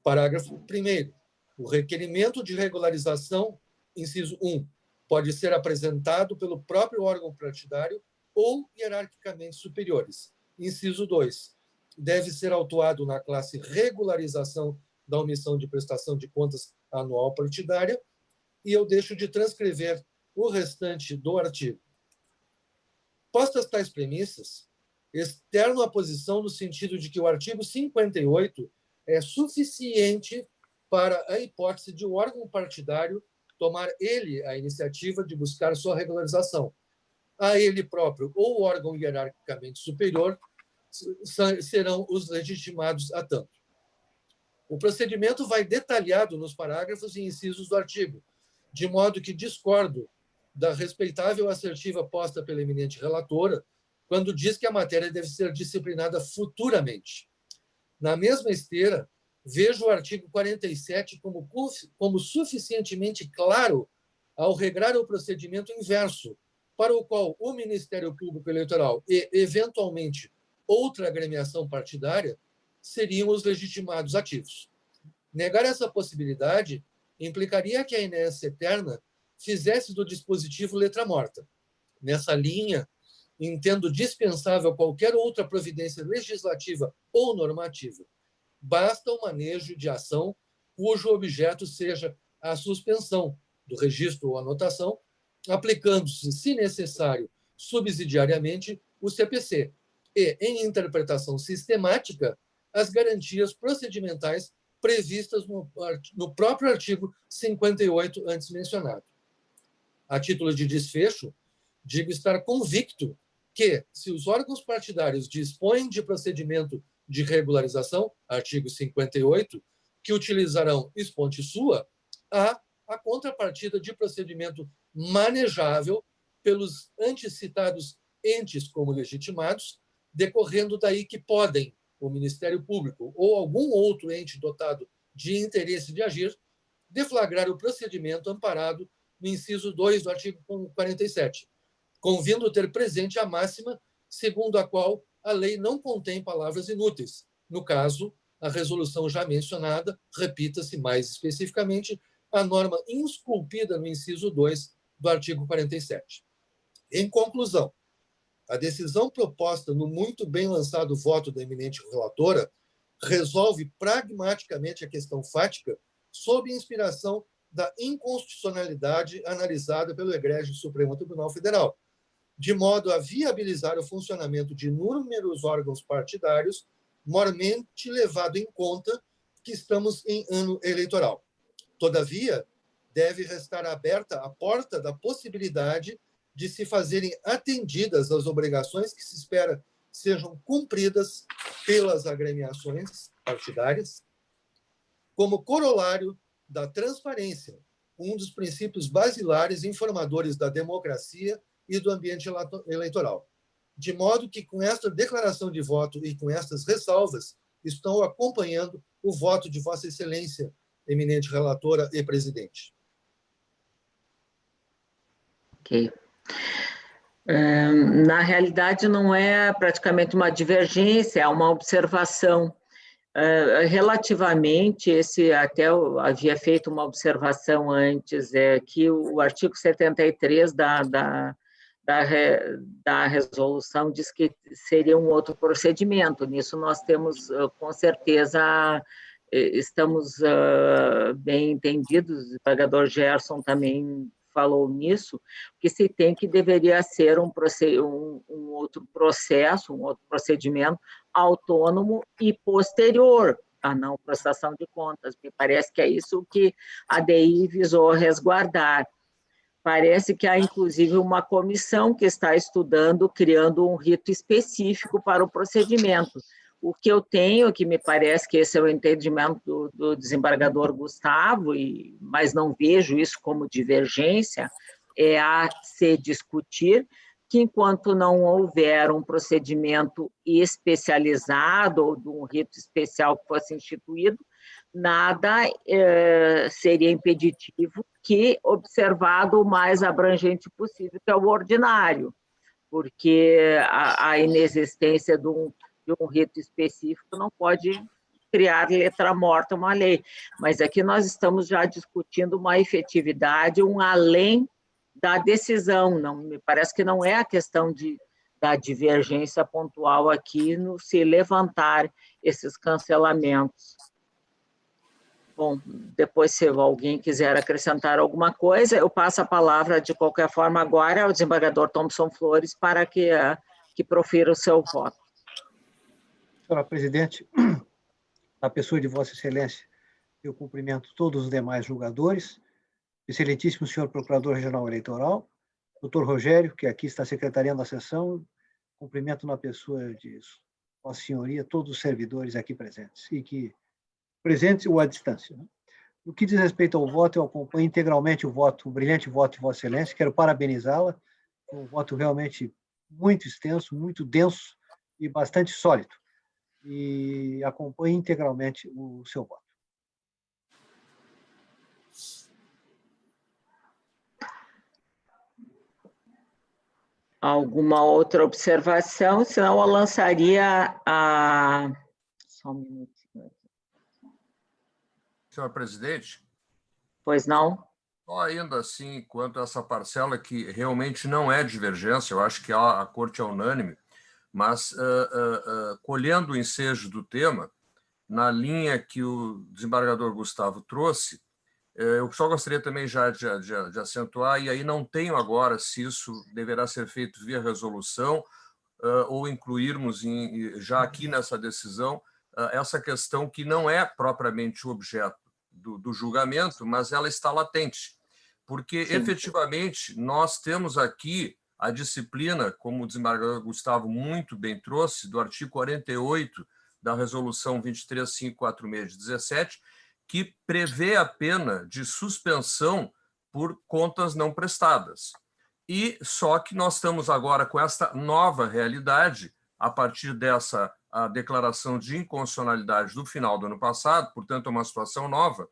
Parágrafo 1º. O requerimento de regularização, inciso 1, pode ser apresentado pelo próprio órgão partidário ou hierarquicamente superiores. Inciso 2. Deve ser autuado na classe regularização da omissão de prestação de contas anual partidária, e eu deixo de transcrever o restante do artigo. Postas tais premissas, externo a posição no sentido de que o artigo 58 é suficiente para a hipótese de o órgão partidário tomar ele a iniciativa de buscar sua regularização. A ele próprio ou o órgão hierarquicamente superior serão os legitimados a tanto. O procedimento vai detalhado nos parágrafos e incisos do artigo, de modo que discordo da respeitável assertiva posta pela eminente relatora, quando diz que a matéria deve ser disciplinada futuramente. Na mesma esteira, vejo o artigo 47 como suficientemente claro ao regrar o procedimento inverso, para o qual o Ministério Público Eleitoral e, eventualmente, outra agremiação partidária seriam os legitimados ativos. Negar essa possibilidade implicaria que a inércia eterna fizesse do dispositivo letra morta. Nessa linha, entendo dispensável qualquer outra providência legislativa ou normativa. Basta o manejo de ação cujo objeto seja a suspensão do registro ou anotação, aplicando-se, se necessário, subsidiariamente, o CPC e, em interpretação sistemática, as garantias procedimentais previstas no próprio artigo 58 antes mencionado. A título de desfecho, digo estar convicto que, se os órgãos partidários dispõem de procedimento de regularização, artigo 58, que utilizarão exponte sua, há a contrapartida de procedimento manejável pelos antecitados entes como legitimados, decorrendo daí que podem o Ministério Público ou algum outro ente dotado de interesse de agir deflagrar o procedimento amparado no inciso 2 do artigo 47, convindo ter presente a máxima segundo a qual a lei não contém palavras inúteis. No caso, a resolução já mencionada, repita-se mais especificamente, a norma esculpida no inciso 2 do artigo 47. Em conclusão, a decisão proposta no muito bem lançado voto da eminente relatora resolve pragmaticamente a questão fática sob inspiração da inconstitucionalidade analisada pelo egrégio Supremo Tribunal Federal, de modo a viabilizar o funcionamento de inúmeros órgãos partidários, mormente levado em conta que estamos em ano eleitoral. Todavia, deve restar aberta a porta da possibilidade de se fazerem atendidas as obrigações que se espera sejam cumpridas pelas agremiações partidárias, como corolário da transparência, um dos princípios basilares informadores da democracia e do ambiente eleitoral. De modo que, com esta declaração de voto e com estas ressalvas, estão acompanhando o voto de Vossa Excelência, eminente relatora e presidente. Ok. Na realidade, não é praticamente uma divergência, é uma observação. Relativamente, até eu havia feito uma observação antes, que o artigo 73 da resolução diz que seria um outro procedimento. Nisso nós temos, com certeza, estamos bem entendidos, o desembargador Gerson também falou nisso, que se tem que deveria ser um outro processo, um outro procedimento autônomo e posterior à não prestação de contas. Me parece que é isso que a DI visou resguardar. Parece que há, inclusive, uma comissão que está estudando, criando um rito específico para o procedimento. O que eu tenho, que me parece que esse é o entendimento do desembargador Gustavo, mas não vejo isso como divergência, é a se discutir que, enquanto não houver um procedimento especializado ou de um rito especial que fosse instituído, nada seria impeditivo que observado o mais abrangente possível, que é o ordinário, porque a inexistência de um rito específico não pode criar letra morta uma lei, mas aqui nós estamos já discutindo uma efetividade, um além da decisão, não, me parece que não é a questão da divergência pontual aqui no se levantar esses cancelamentos. Bom, depois, se alguém quiser acrescentar alguma coisa, eu passo a palavra, de qualquer forma, agora ao desembargador Thompson Flores para que profira o seu voto. Senhora Presidente, na pessoa de Vossa Excelência, eu cumprimento todos os demais julgadores, excelentíssimo senhor Procurador Regional Eleitoral, doutor Rogério, que aqui está secretariando a sessão, cumprimento na pessoa de Vossa Senhoria, todos os servidores aqui presentes, presentes ou à distância. Né? No que diz respeito ao voto, eu acompanho integralmente o brilhante voto de Vossa Excelência, quero parabenizá-la, um voto realmente muito extenso, muito denso e bastante sólido. E acompanhe integralmente o seu voto. Alguma outra observação? Senão eu lançaria a... Só um minutinho. Senhor presidente? Pois não? Ainda assim, quanto a essa parcela que realmente não é divergência, eu acho que a Corte é unânime, mas colhendo o ensejo do tema, na linha que o desembargador Gustavo trouxe, eu só gostaria também já de acentuar, e aí não tenho agora se isso deverá ser feito via resolução ou incluirmos já aqui nessa decisão essa questão que não é propriamente o objeto do julgamento, mas ela está latente, porque, Sim. Efetivamente, nós temos aqui a disciplina, como o desembargador Gustavo muito bem trouxe, do artigo 48 da Resolução 23546 de 17, que prevê a pena de suspensão por contas não prestadas. E só que nós estamos agora com esta nova realidade, a partir dessa a declaração de inconstitucionalidade do final do ano passado, portanto, é uma situação nova,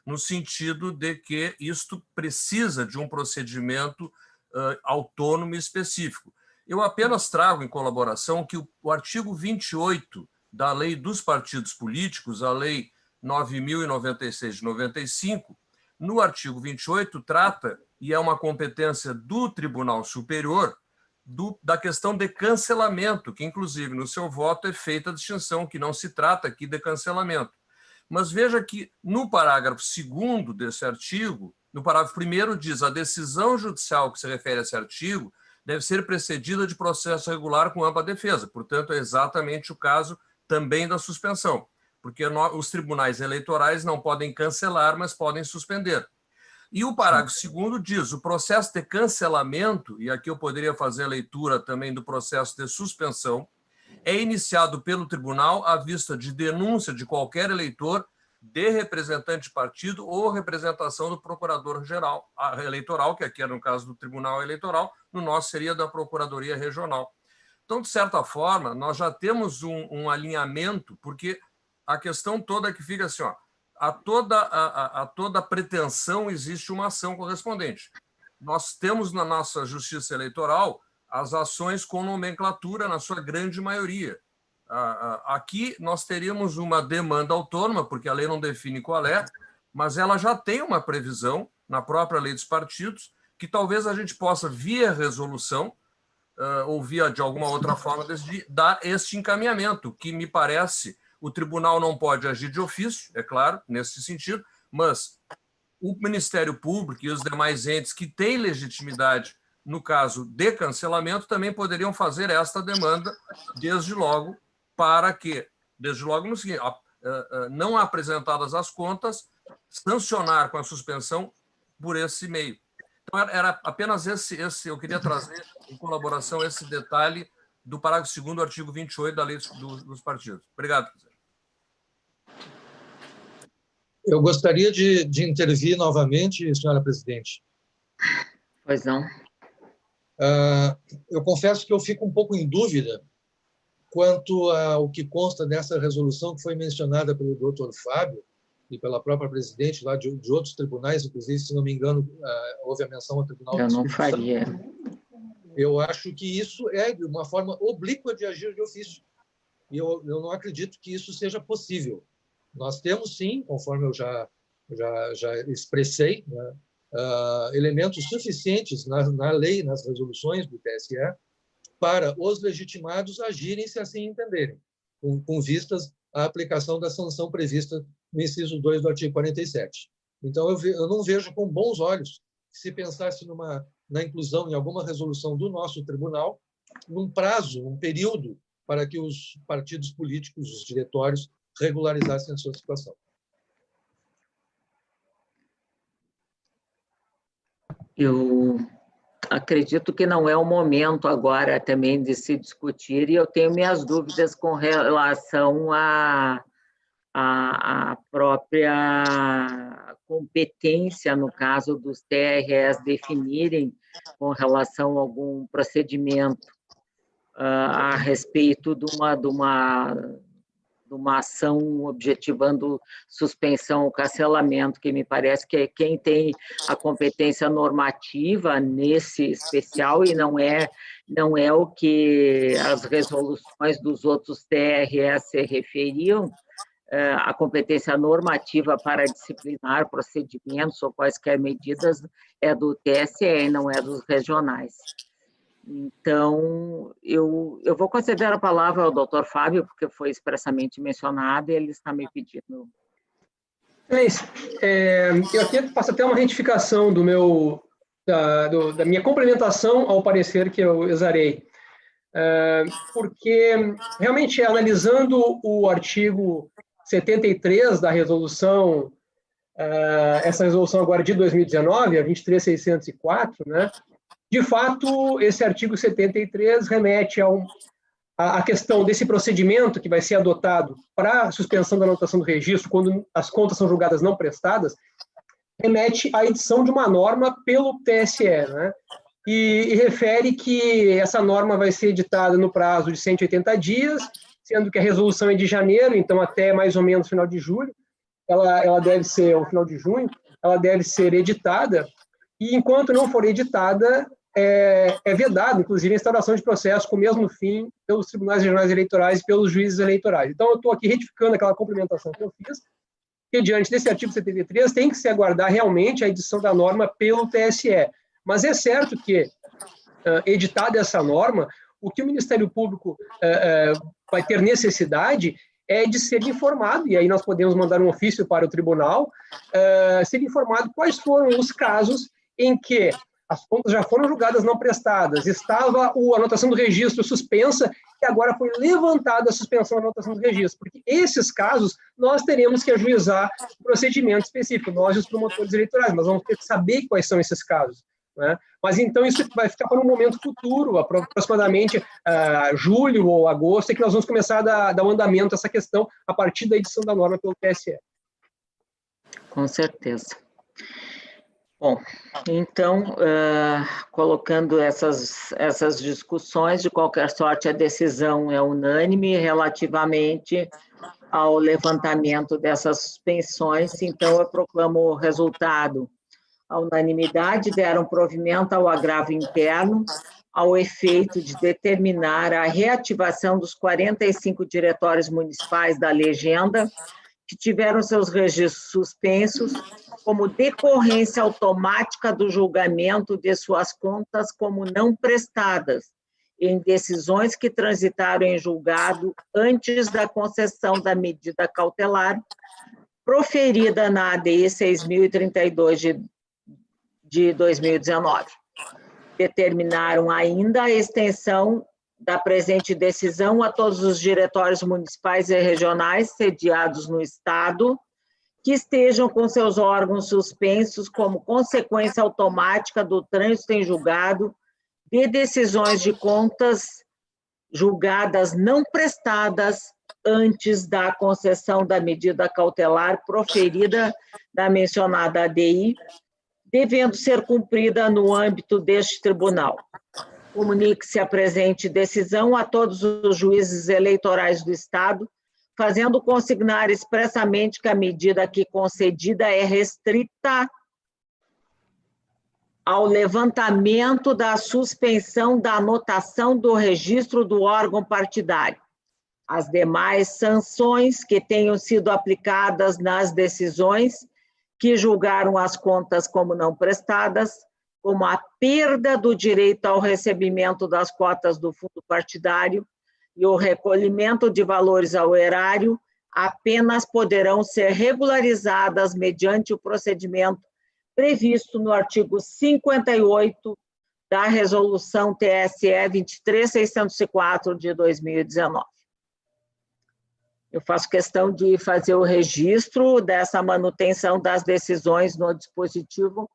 no sentido de que isto precisa de um procedimento autônomo e específico. Eu apenas trago em colaboração que o artigo 28 da Lei dos Partidos Políticos, a Lei 9.096 de 95, no artigo 28 trata, e é uma competência do Tribunal Superior, da questão de cancelamento, que inclusive no seu voto é feita a distinção, que não se trata aqui de cancelamento. Mas veja que no parágrafo 2º desse artigo, no parágrafo 1º diz: a decisão judicial que se refere a esse artigo deve ser precedida de processo regular com ampla defesa. Portanto, é exatamente o caso também da suspensão, porque os tribunais eleitorais não podem cancelar, mas podem suspender. E o parágrafo 2º diz: o processo de cancelamento, e aqui eu poderia fazer a leitura também do processo de suspensão, é iniciado pelo tribunal à vista de denúncia de qualquer eleitor, de representante de partido ou representação do procurador-geral eleitoral, que aqui era no caso do Tribunal Eleitoral, no nosso seria da Procuradoria Regional. Então, de certa forma, nós já temos um alinhamento, porque a questão toda é que fica assim, ó, a toda pretensão existe uma ação correspondente. Nós temos na nossa Justiça Eleitoral as ações com nomenclatura, na sua grande maioria. Aqui nós teríamos uma demanda autônoma, porque a lei não define qual é, mas ela já tem uma previsão na própria lei dos partidos, que talvez a gente possa, via resolução, ou via de alguma outra forma, dar este encaminhamento, que me parece, o tribunal não pode agir de ofício, é claro, nesse sentido, mas o Ministério Público e os demais entes que têm legitimidade no caso de cancelamento também poderiam fazer esta demanda desde logo, para que, desde logo no seguinte, não apresentadas as contas, sancionar com a suspensão por esse meio. Então, era apenas eu queria trazer em colaboração esse detalhe do parágrafo 2º do artigo 28 da Lei dos Partidos. Obrigado, presidente. Eu gostaria de intervir novamente, senhora presidente. Pois não. Eu confesso que eu fico um pouco em dúvida quanto ao que consta nessa resolução que foi mencionada pelo doutor Fábio e pela própria presidente lá de outros tribunais, inclusive, se não me engano, houve a menção ao Tribunal Eu não faria. Eu acho que isso é uma forma oblíqua de agir de ofício. E eu não acredito que isso seja possível. Nós temos, sim, conforme eu já expressei, né, elementos suficientes na lei, nas resoluções do TSE, para os legitimados agirem se assim entenderem, com vistas à aplicação da sanção prevista no inciso 2 do artigo 47. Então, eu não vejo com bons olhos, se pensasse na inclusão em alguma resolução do nosso tribunal, num prazo, um período, para que os partidos políticos, os diretórios, regularizassem a sua situação. Eu acredito que não é o momento agora também de se discutir, e eu tenho minhas dúvidas com relação à própria competência, no caso dos TREs definirem com relação a algum procedimento a respeito de uma ação objetivando suspensão ou cancelamento, que me parece que é quem tem a competência normativa nesse especial, e não é o que as resoluções dos outros TREs se referiam. A competência normativa para disciplinar procedimentos ou quaisquer medidas é do TSE e não é dos regionais. Então, eu vou conceder a palavra ao doutor Fábio, porque foi expressamente mencionado e ele está me pedindo. Eu aqui faço até uma retificação da minha complementação ao parecer que eu exarei. Porque, realmente, analisando o artigo 73 da resolução essa resolução agora de 2019, a 23604, né, de fato, esse artigo 73 remete a questão desse procedimento que vai ser adotado para a suspensão da anotação do registro, quando as contas são julgadas não prestadas, remete à edição de uma norma pelo TSE, né? E refere que essa norma vai ser editada no prazo de 180 dias, sendo que a resolução é de janeiro, então até mais ou menos final de julho, ela deve ser, ou final de junho, ela deve ser editada, e enquanto não for editada, é vedado, inclusive, a instauração de processo com o mesmo fim pelos tribunais regionais eleitorais e pelos juízes eleitorais. Então, eu estou aqui retificando aquela complementação que eu fiz, que diante desse artigo 73 tem que se aguardar realmente a edição da norma pelo TSE. Mas é certo que, editada essa norma, o que o Ministério Público vai ter necessidade é de ser informado, e aí nós podemos mandar um ofício para o tribunal, ser informado quais foram os casos em que as contas já foram julgadas não prestadas, estava a anotação do registro suspensa e agora foi levantada a suspensão da anotação do registro, porque esses casos nós teremos que ajuizar o procedimento específico, nós e os promotores eleitorais, mas vamos ter que saber quais são esses casos, né? Mas então isso vai ficar para um momento futuro, aproximadamente julho ou agosto, é que nós vamos começar a dar um andamento a essa questão a partir da edição da norma pelo TSE. Com certeza. Bom, então, colocando essas discussões, de qualquer sorte, a decisão é unânime relativamente ao levantamento dessas suspensões, então eu proclamo o resultado. A unanimidade deram provimento ao agravo interno, ao efeito de determinar a reativação dos 45 diretórios municipais da legenda, que tiveram seus registros suspensos, como decorrência automática do julgamento de suas contas como não prestadas, em decisões que transitaram em julgado antes da concessão da medida cautelar, proferida na ADI 6.032 de 2019. Determinaram ainda a extensão da presente decisão a todos os diretórios municipais e regionais sediados no Estado, que estejam com seus órgãos suspensos como consequência automática do trânsito em julgado de decisões de contas julgadas não prestadas antes da concessão da medida cautelar proferida da mencionada ADI, devendo ser cumprida no âmbito deste tribunal. Comunique-se a presente decisão a todos os juízes eleitorais do Estado, fazendo consignar expressamente que a medida aqui concedida é restrita ao levantamento da suspensão da anotação do registro do órgão partidário. As demais sanções que tenham sido aplicadas nas decisões que julgaram as contas como não prestadas, como a perda do direito ao recebimento das cotas do fundo partidário e o recolhimento de valores ao erário, apenas poderão ser regularizadas mediante o procedimento previsto no artigo 58 da Resolução TSE 23604 de 2019. Eu faço questão de fazer o registro dessa manutenção das decisões no dispositivo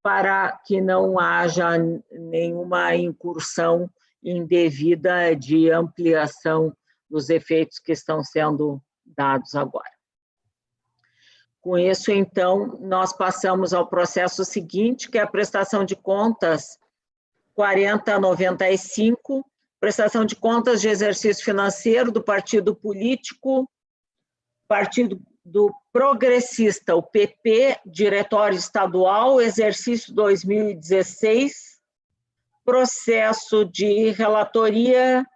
para que não haja nenhuma incursão indevida de ampliação dos efeitos que estão sendo dados agora. Com isso, então, nós passamos ao processo seguinte, que é a prestação de contas 4095, prestação de contas de exercício financeiro do partido político, Partido do Progressista, o PP, Diretório Estadual, exercício 2016, processo de relatoria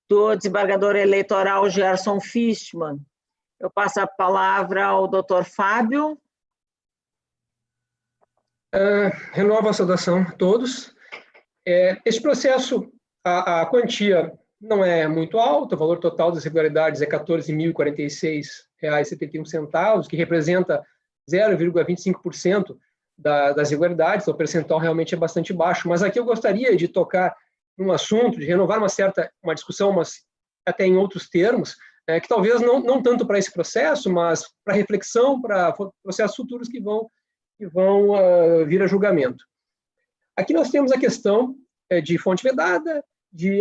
do desembargador eleitoral Gerson Fischmann. Eu passo a palavra ao doutor Fábio. Renovo a saudação a todos. Esse processo, a quantia não é muito alta, o valor total das irregularidades é R$ 14.046,71, que representa 0,25% das irregularidades, então o percentual realmente é bastante baixo, mas aqui eu gostaria de tocar num assunto, de renovar uma discussão, mas até em outros termos, que talvez não tanto para esse processo, mas para reflexão, para processos futuros que vão vir a julgamento. Aqui nós temos a questão de fonte vedada,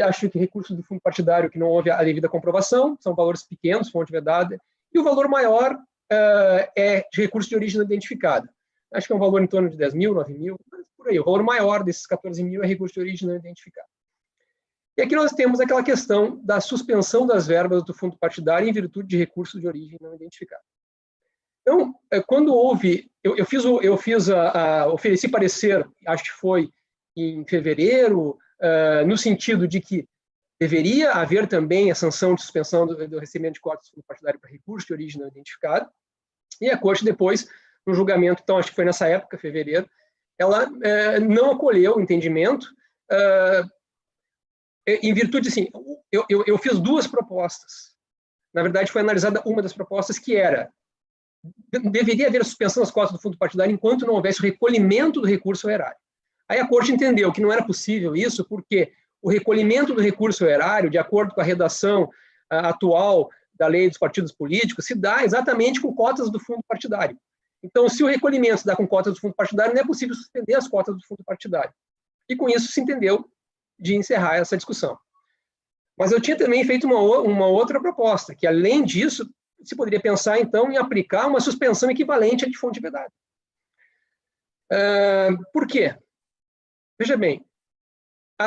acho que recursos do fundo partidário que não houve a devida comprovação, são valores pequenos, fonte vedada, e o valor maior é de recurso de origem não identificada. Acho que é um valor em torno de 10 mil, 9 mil, mas por aí. O valor maior desses 14 mil é recurso de origem não identificada. E aqui nós temos aquela questão da suspensão das verbas do fundo partidário em virtude de recursos de origem não identificada. Então, quando houve, ofereci parecer, acho que foi em fevereiro, no sentido de que deveria haver também a sanção de suspensão do recebimento de cotas do fundo partidário para recurso de origem não identificada, e a Corte depois, no julgamento, então acho que foi nessa época, fevereiro, ela não acolheu o entendimento, em virtude, assim, eu fiz duas propostas. Na verdade, foi analisada uma das propostas que era deveria haver a suspensão das cotas do fundo partidário enquanto não houvesse o recolhimento do recurso ao erário. Aí a Corte entendeu que não era possível isso, porque o recolhimento do recurso ao erário, de acordo com a redação atual da lei dos partidos políticos, se dá exatamente com cotas do fundo partidário. Então, se o recolhimento se dá com cotas do fundo partidário, não é possível suspender as cotas do fundo partidário. E com isso se entendeu de encerrar essa discussão. Mas eu tinha também feito uma outra proposta, que além disso, se poderia pensar, então, em aplicar uma suspensão equivalente à de fonte vedada. Por quê? Veja bem,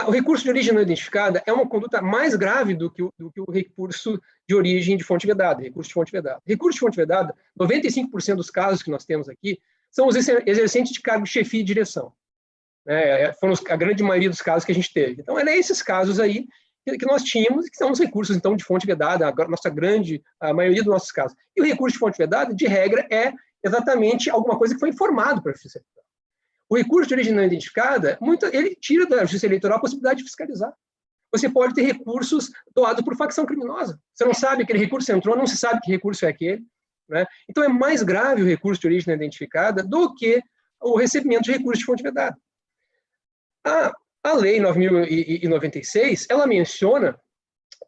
o recurso de origem não identificada é uma conduta mais grave do que o recurso de origem de fonte vedada, recurso de fonte vedada. Recurso de fonte vedada, 95% dos casos que nós temos aqui, são os exercentes de cargo de chefia e direção. Foram a grande maioria dos casos que a gente teve. Então, é esses casos aí que nós tínhamos, que são os recursos, então, de fonte vedada, a maioria dos nossos casos. E o recurso de fonte vedada, de regra, é exatamente alguma coisa que foi informado para a Justiça Eleitoral. O recurso de origem não identificada, ele tira da Justiça Eleitoral a possibilidade de fiscalizar. Você pode ter recursos doados por facção criminosa. Você não sabe que aquele recurso entrou, não se sabe que recurso é aquele. Né? Então, é mais grave o recurso de origem não identificada do que o recebimento de recurso de fonte vedada. A Lei 9.096, ela menciona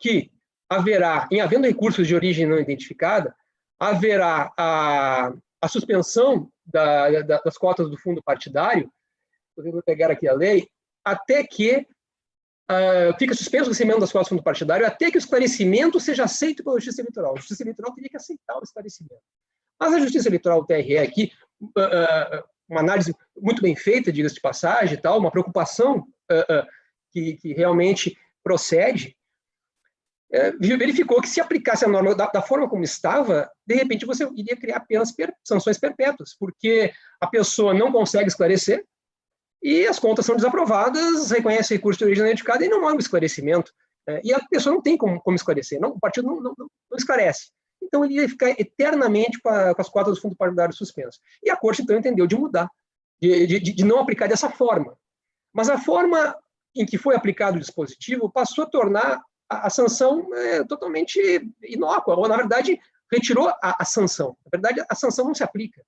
que havendo recursos de origem não identificada, haverá a suspensão das cotas do fundo partidário, vou pegar aqui a lei, até que fica suspenso o recebimento das cotas do fundo partidário, até que o esclarecimento seja aceito pela Justiça Eleitoral. A Justiça Eleitoral teria que aceitar o esclarecimento. Mas a Justiça Eleitoral, o TRE aqui, uma análise muito bem feita, diga-se de passagem, tal, uma preocupação que realmente procede, verificou que se aplicasse a norma da forma como estava, de repente você iria criar apenas sanções perpétuas, porque a pessoa não consegue esclarecer e as contas são desaprovadas, reconhece recurso de origem não identificada e não há um esclarecimento. E a pessoa não tem como esclarecer, o partido não esclarece. Então, ele ia ficar eternamente com as cotas do fundo partidário suspensas. E a Corte, então, entendeu de mudar, de não aplicar dessa forma. Mas a forma em que foi aplicado o dispositivo passou a tornar a sanção totalmente inócua, ou, na verdade, retirou a sanção. Na verdade, a sanção não se aplica.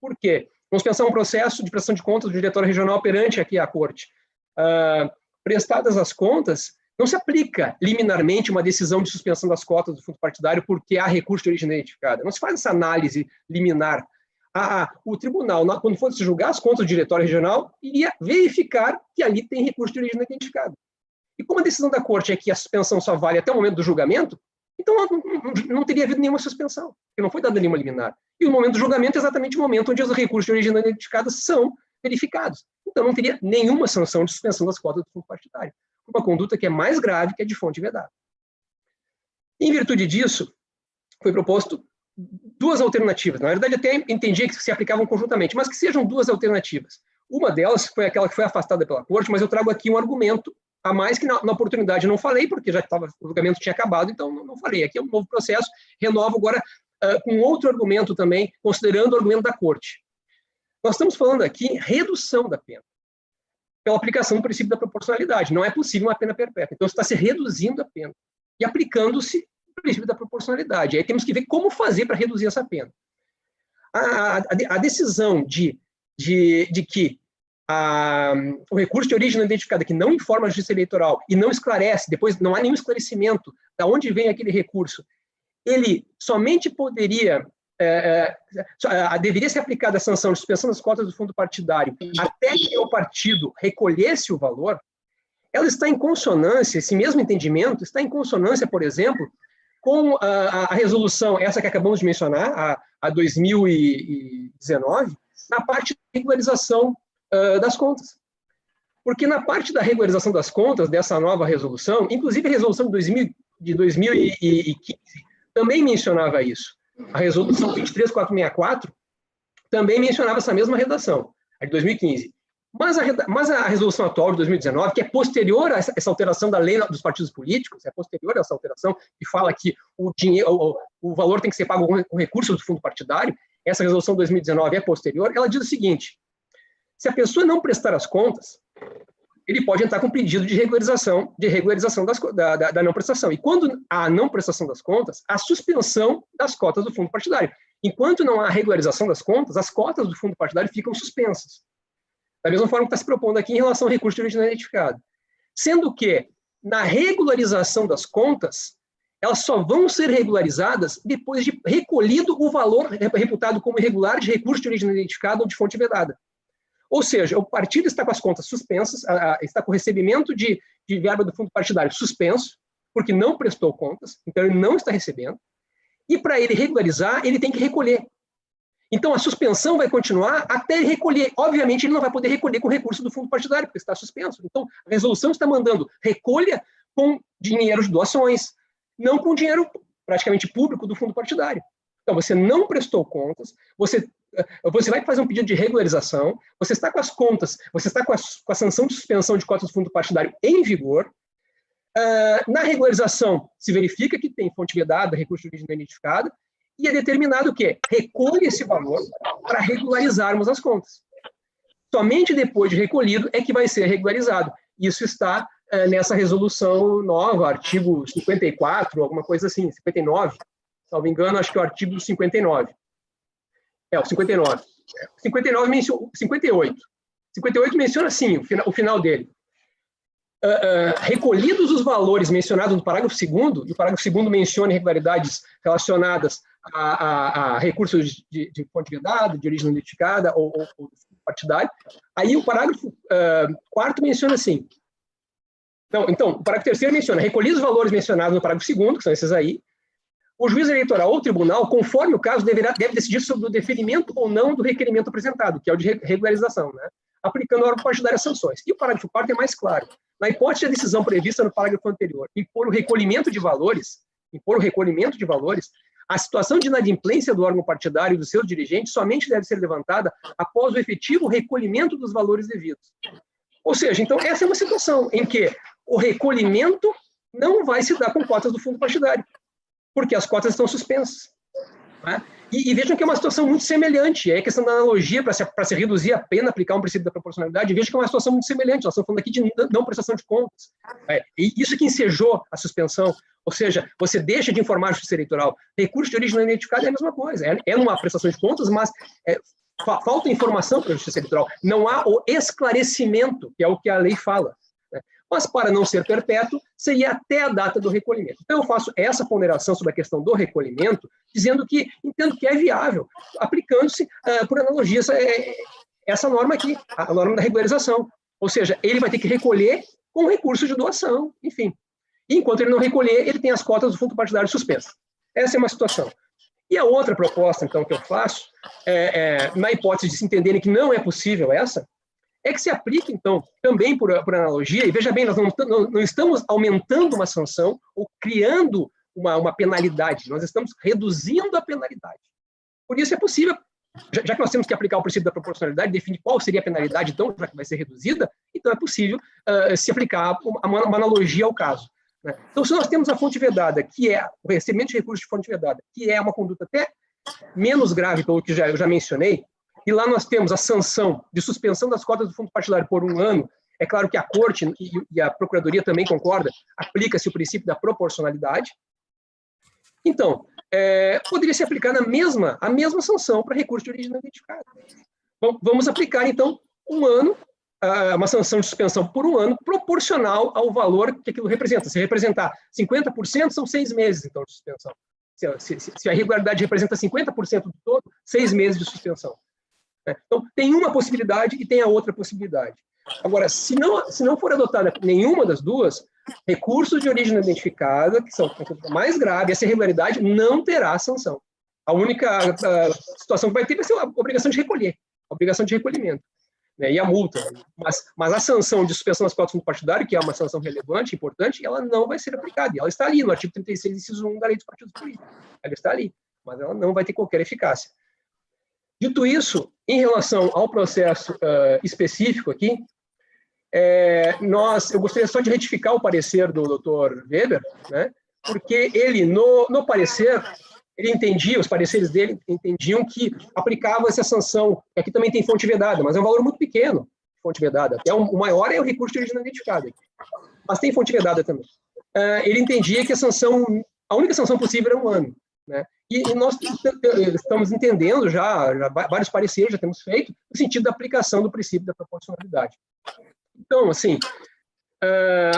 Por quê? Vamos pensar um processo de prestação de contas do diretório regional perante aqui a Corte. Prestadas as contas, não se aplica liminarmente uma decisão de suspensão das cotas do fundo partidário porque há recurso de origem não identificada. Não se faz essa análise liminar. O tribunal, quando fosse julgar as contas do diretório regional, iria verificar que ali tem recurso de origem não identificada. E como a decisão da Corte é que a suspensão só vale até o momento do julgamento, então não teria havido nenhuma suspensão, porque não foi dada nenhuma liminar. E o momento do julgamento é exatamente o momento onde os recursos de origem não identificada são verificados. Então não teria nenhuma sanção de suspensão das cotas do fundo partidário. Uma conduta que é mais grave que a de fonte vedada. Em virtude disso, foi proposto duas alternativas. Na verdade, até entendia que se aplicavam conjuntamente, mas que sejam duas alternativas. Uma delas foi aquela que foi afastada pela Corte, mas eu trago aqui um argumento a mais que na oportunidade não falei, porque já o julgamento tinha acabado, então não falei. Aqui é um novo processo, renovo agora com outro argumento também, considerando o argumento da Corte. Nós estamos falando aqui em redução da pena, pela aplicação do princípio da proporcionalidade. Não é possível uma pena perpétua. Então, está se reduzindo a pena e aplicando-se o princípio da proporcionalidade. Aí temos que ver como fazer para reduzir essa pena. A decisão de que o recurso de origem não identificada, que não informa a Justiça Eleitoral e não esclarece, depois não há nenhum esclarecimento de onde vem aquele recurso, ele somente poderia, deveria ser aplicada a sanção de suspensão das cotas do fundo partidário até que o partido recolhesse o valor, ela está em consonância, esse mesmo entendimento está em consonância, por exemplo, com a resolução, essa que acabamos de mencionar, a 2019, na parte de regularização das contas. Porque na parte da regularização das contas dessa nova resolução, inclusive a resolução de 2015 também mencionava isso. A resolução 23464 também mencionava essa mesma redação, a de 2015. Mas a resolução atual de 2019, que é posterior a essa alteração da lei dos partidos políticos, é posterior a essa alteração, que fala que o valor tem que ser pago com recursos do fundo partidário, essa resolução de 2019 é posterior, ela diz o seguinte: se a pessoa não prestar as contas, ele pode entrar com pedido de regularização da não prestação. E quando há não prestação das contas, a suspensão das cotas do fundo partidário. Enquanto não há regularização das contas, as cotas do fundo partidário ficam suspensas. Da mesma forma que está se propondo aqui em relação ao recurso de origem não identificada. Sendo que, na regularização das contas, elas só vão ser regularizadas depois de recolhido o valor reputado como irregular de recurso de origem não identificada ou de fonte vedada. Ou seja, o partido está com as contas suspensas, está com o recebimento de verba do fundo partidário suspenso, porque não prestou contas, então ele não está recebendo, e para ele regularizar, ele tem que recolher. Então, a suspensão vai continuar até ele recolher. Obviamente, ele não vai poder recolher com recurso do fundo partidário, porque está suspenso. Então, a resolução está mandando recolha com dinheiro de doações, não com dinheiro praticamente público do fundo partidário. Então, você não prestou contas, você vai fazer um pedido de regularização, você está com as contas, você está com a sanção de suspensão de cotas do fundo partidário em vigor. Na regularização, se verifica que tem fonte vedada, recurso de origem não identificada, e é determinado que recolhe esse valor para regularizarmos as contas. Somente depois de recolhido é que vai ser regularizado. Isso está nessa resolução nova, artigo 54, alguma coisa assim, 59, se não me engano, acho que é o artigo 59. O 59. 59 menciona, 58. 58 menciona assim, o final dele. Recolhidos os valores mencionados no parágrafo 2º, e o parágrafo 2º menciona irregularidades relacionadas a recursos de fonte vedada, de origem não identificada ou partidário, aí o parágrafo 4º menciona assim. Então, o parágrafo 3º menciona, recolhidos os valores mencionados no parágrafo 2º, que são esses aí, o juiz eleitoral ou o tribunal, conforme o caso, deve decidir sobre o deferimento ou não do requerimento apresentado, que é o de regularização, né? Aplicando ao órgão partidário as sanções. E o parágrafo 4º é mais claro. Na hipótese da decisão prevista no parágrafo anterior, impor o recolhimento de valores, a situação de inadimplência do órgão partidário e dos seus dirigentes somente deve ser levantada após o efetivo recolhimento dos valores devidos. Ou seja, então, essa é uma situação em que o recolhimento não vai se dar com cotas do fundo partidário, porque as cotas estão suspensas. Né? E vejam que é uma situação muito semelhante. É a questão da analogia, para se reduzir a pena, aplicar um princípio da proporcionalidade, vejam que é uma situação muito semelhante. Nós estamos falando aqui de não prestação de contas. E isso que ensejou a suspensão, ou seja, você deixa de informar a Justiça Eleitoral. Recurso de origem não identificada é a mesma coisa. É uma prestação de contas, mas falta informação para a Justiça Eleitoral. Não há o esclarecimento, que é o que a lei fala. Mas, para não ser perpétuo, seria até a data do recolhimento. Então, eu faço essa ponderação sobre a questão do recolhimento, dizendo que entendo que é viável, aplicando-se, por analogia, essa norma aqui, a norma da regularização. Ou seja, ele vai ter que recolher com recurso de doação, enfim. E, enquanto ele não recolher, ele tem as cotas do fundo partidário suspensas. Essa é uma situação. E a outra proposta, então, que eu faço, na hipótese de se entenderem que não é possível essa, é que se aplique, então, também por analogia, e veja bem, nós não estamos aumentando uma sanção ou criando uma penalidade, nós estamos reduzindo a penalidade. Por isso é possível, já que nós temos que aplicar o princípio da proporcionalidade, definir qual seria a penalidade, então, já que vai ser reduzida, então é possível se aplicar uma analogia ao caso. Né? Então, se nós temos a fonte vedada, que é o recebimento de recursos de fonte vedada, que é uma conduta até menos grave, pelo que eu já mencionei, e lá nós temos a sanção de suspensão das cotas do fundo partidário por 1 ano. É claro que a Corte e a Procuradoria também concordam, aplica-se o princípio da proporcionalidade. Então, poderia se aplicar a mesma sanção para recurso de origem não identificada. Bom, vamos aplicar, então, 1 ano, uma sanção de suspensão por 1 ano, proporcional ao valor que aquilo representa. Se representar 50%, são 6 meses, então, de suspensão. Se a irregularidade representa 50% do todo, 6 meses de suspensão. Então, tem uma possibilidade e tem a outra possibilidade. Agora, se não for adotada nenhuma das duas, recursos de origem não identificada, que são a mais grave, essa irregularidade não terá sanção. A única situação que vai ter vai ser a obrigação de recolher, a obrigação de recolhimento, né, e a multa. Mas a sanção de suspensão das cotas do fundo partidário, que é uma sanção relevante, importante, ela não vai ser aplicada. E ela está ali no artigo 36, inciso 1 da Lei dos Partidos Políticos. Ela está ali, mas ela não vai ter qualquer eficácia. Dito isso, em relação ao processo específico aqui, eu gostaria só de retificar o parecer do Dr. Weber, né, porque ele, no parecer, ele entendia, os pareceres dele entendiam que aplicava essa sanção, que aqui também tem fonte vedada, mas é um valor muito pequeno, fonte vedada. Até o maior é o recurso de origem não identificada, mas tem fonte vedada também. Ele entendia que a única sanção possível era 1 ano, né? E nós estamos entendendo já vários pareceres já temos feito, no sentido da aplicação do princípio da proporcionalidade. Então, assim,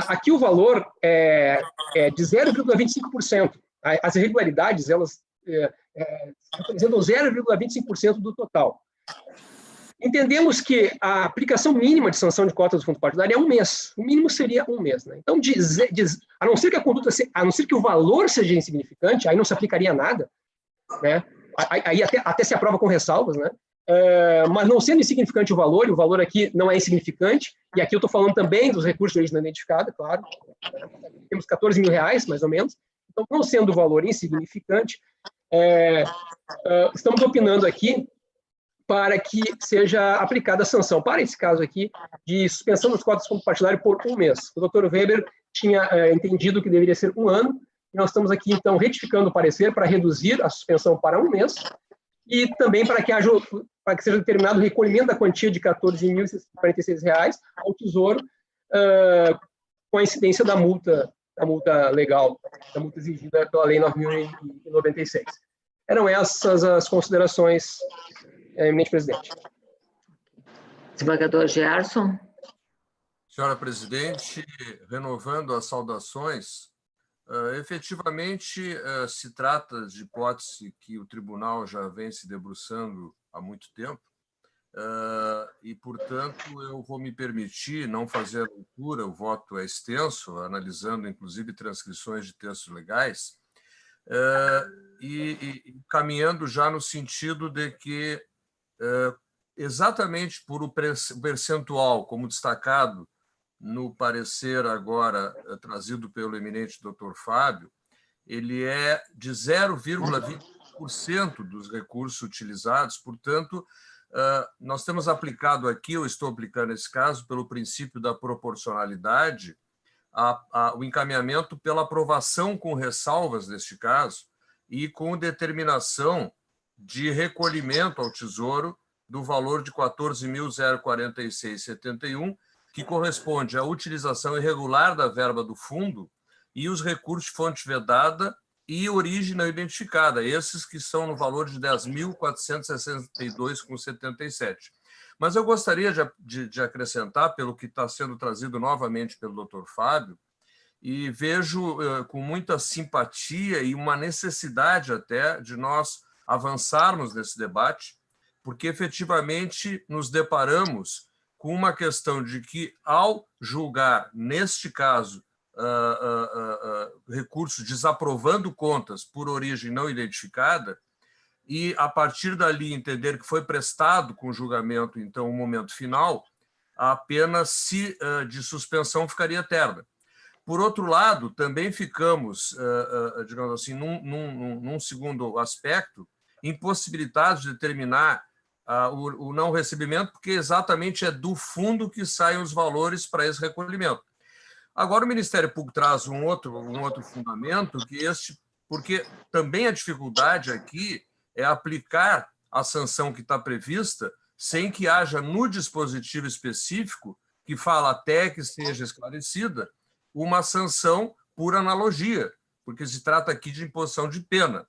aqui o valor é de 0,25%. As irregularidades, elas representam 0,25% do total. Entendemos que a aplicação mínima de sanção de cotas do fundo partidário é 1 mês. O mínimo seria 1 mês. Né? Então, a não ser que a não ser que o valor seja insignificante, aí não se aplicaria nada, né? Aí até se aprova com ressalvas, né? Mas não sendo insignificante o valor aqui não é insignificante, e aqui eu estou falando também dos recursos de origem não identificada, claro, temos R$14 mil, mais ou menos, então não sendo o valor insignificante, estamos opinando aqui para que seja aplicada a sanção, para esse caso aqui, de suspensão das cotas do fundo partidário por 1 mês. O Dr. Weber tinha entendido que deveria ser 1 ano, e nós estamos aqui, então, retificando o parecer para reduzir a suspensão para 1 mês, e também para que seja determinado o recolhimento da quantia de R$ 14.046 ao Tesouro, com a incidência da multa legal, da multa exigida pela Lei 9.096. Eram essas as considerações, eminente presidente. Desembargador Gerson. Senhora presidente, renovando as saudações, efetivamente se trata de hipótese que o tribunal já vem se debruçando há muito tempo, e, portanto, eu vou me permitir não fazer a leitura, o voto é extenso, analisando, inclusive, transcrições de textos legais, e caminhando já no sentido de que, exatamente por o percentual, como destacado no parecer agora trazido pelo eminente Dr. Fábio, ele é de 0,20% dos recursos utilizados, portanto, nós temos aplicado aqui, eu estou aplicando nesse caso, pelo princípio da proporcionalidade, o encaminhamento pela aprovação com ressalvas, neste caso, e com determinação de recolhimento ao Tesouro do valor de R$ 14.046,71, que corresponde à utilização irregular da verba do fundo e os recursos de fonte vedada e origem não identificada, esses que são no valor de R$ 10.462,77. Mas eu gostaria de acrescentar, pelo que está sendo trazido novamente pelo Dr. Fábio, e vejo com muita simpatia e uma necessidade até de nós avançarmos nesse debate, porque efetivamente nos deparamos com uma questão de que, ao julgar, neste caso, recursos desaprovando contas por origem não identificada, e, a partir dali, entender que foi prestado com julgamento, então, o momento final, a pena de suspensão ficaria eterna. Por outro lado, também ficamos, digamos assim, num segundo aspecto, impossibilitados de determinar o não recebimento, porque exatamente é do fundo que saem os valores para esse recolhimento. Agora, o Ministério Público traz um outro fundamento, porque também a dificuldade aqui é aplicar a sanção que está prevista sem que haja no dispositivo específico, que fala até que seja esclarecida, uma sanção por analogia, porque se trata aqui de imposição de pena.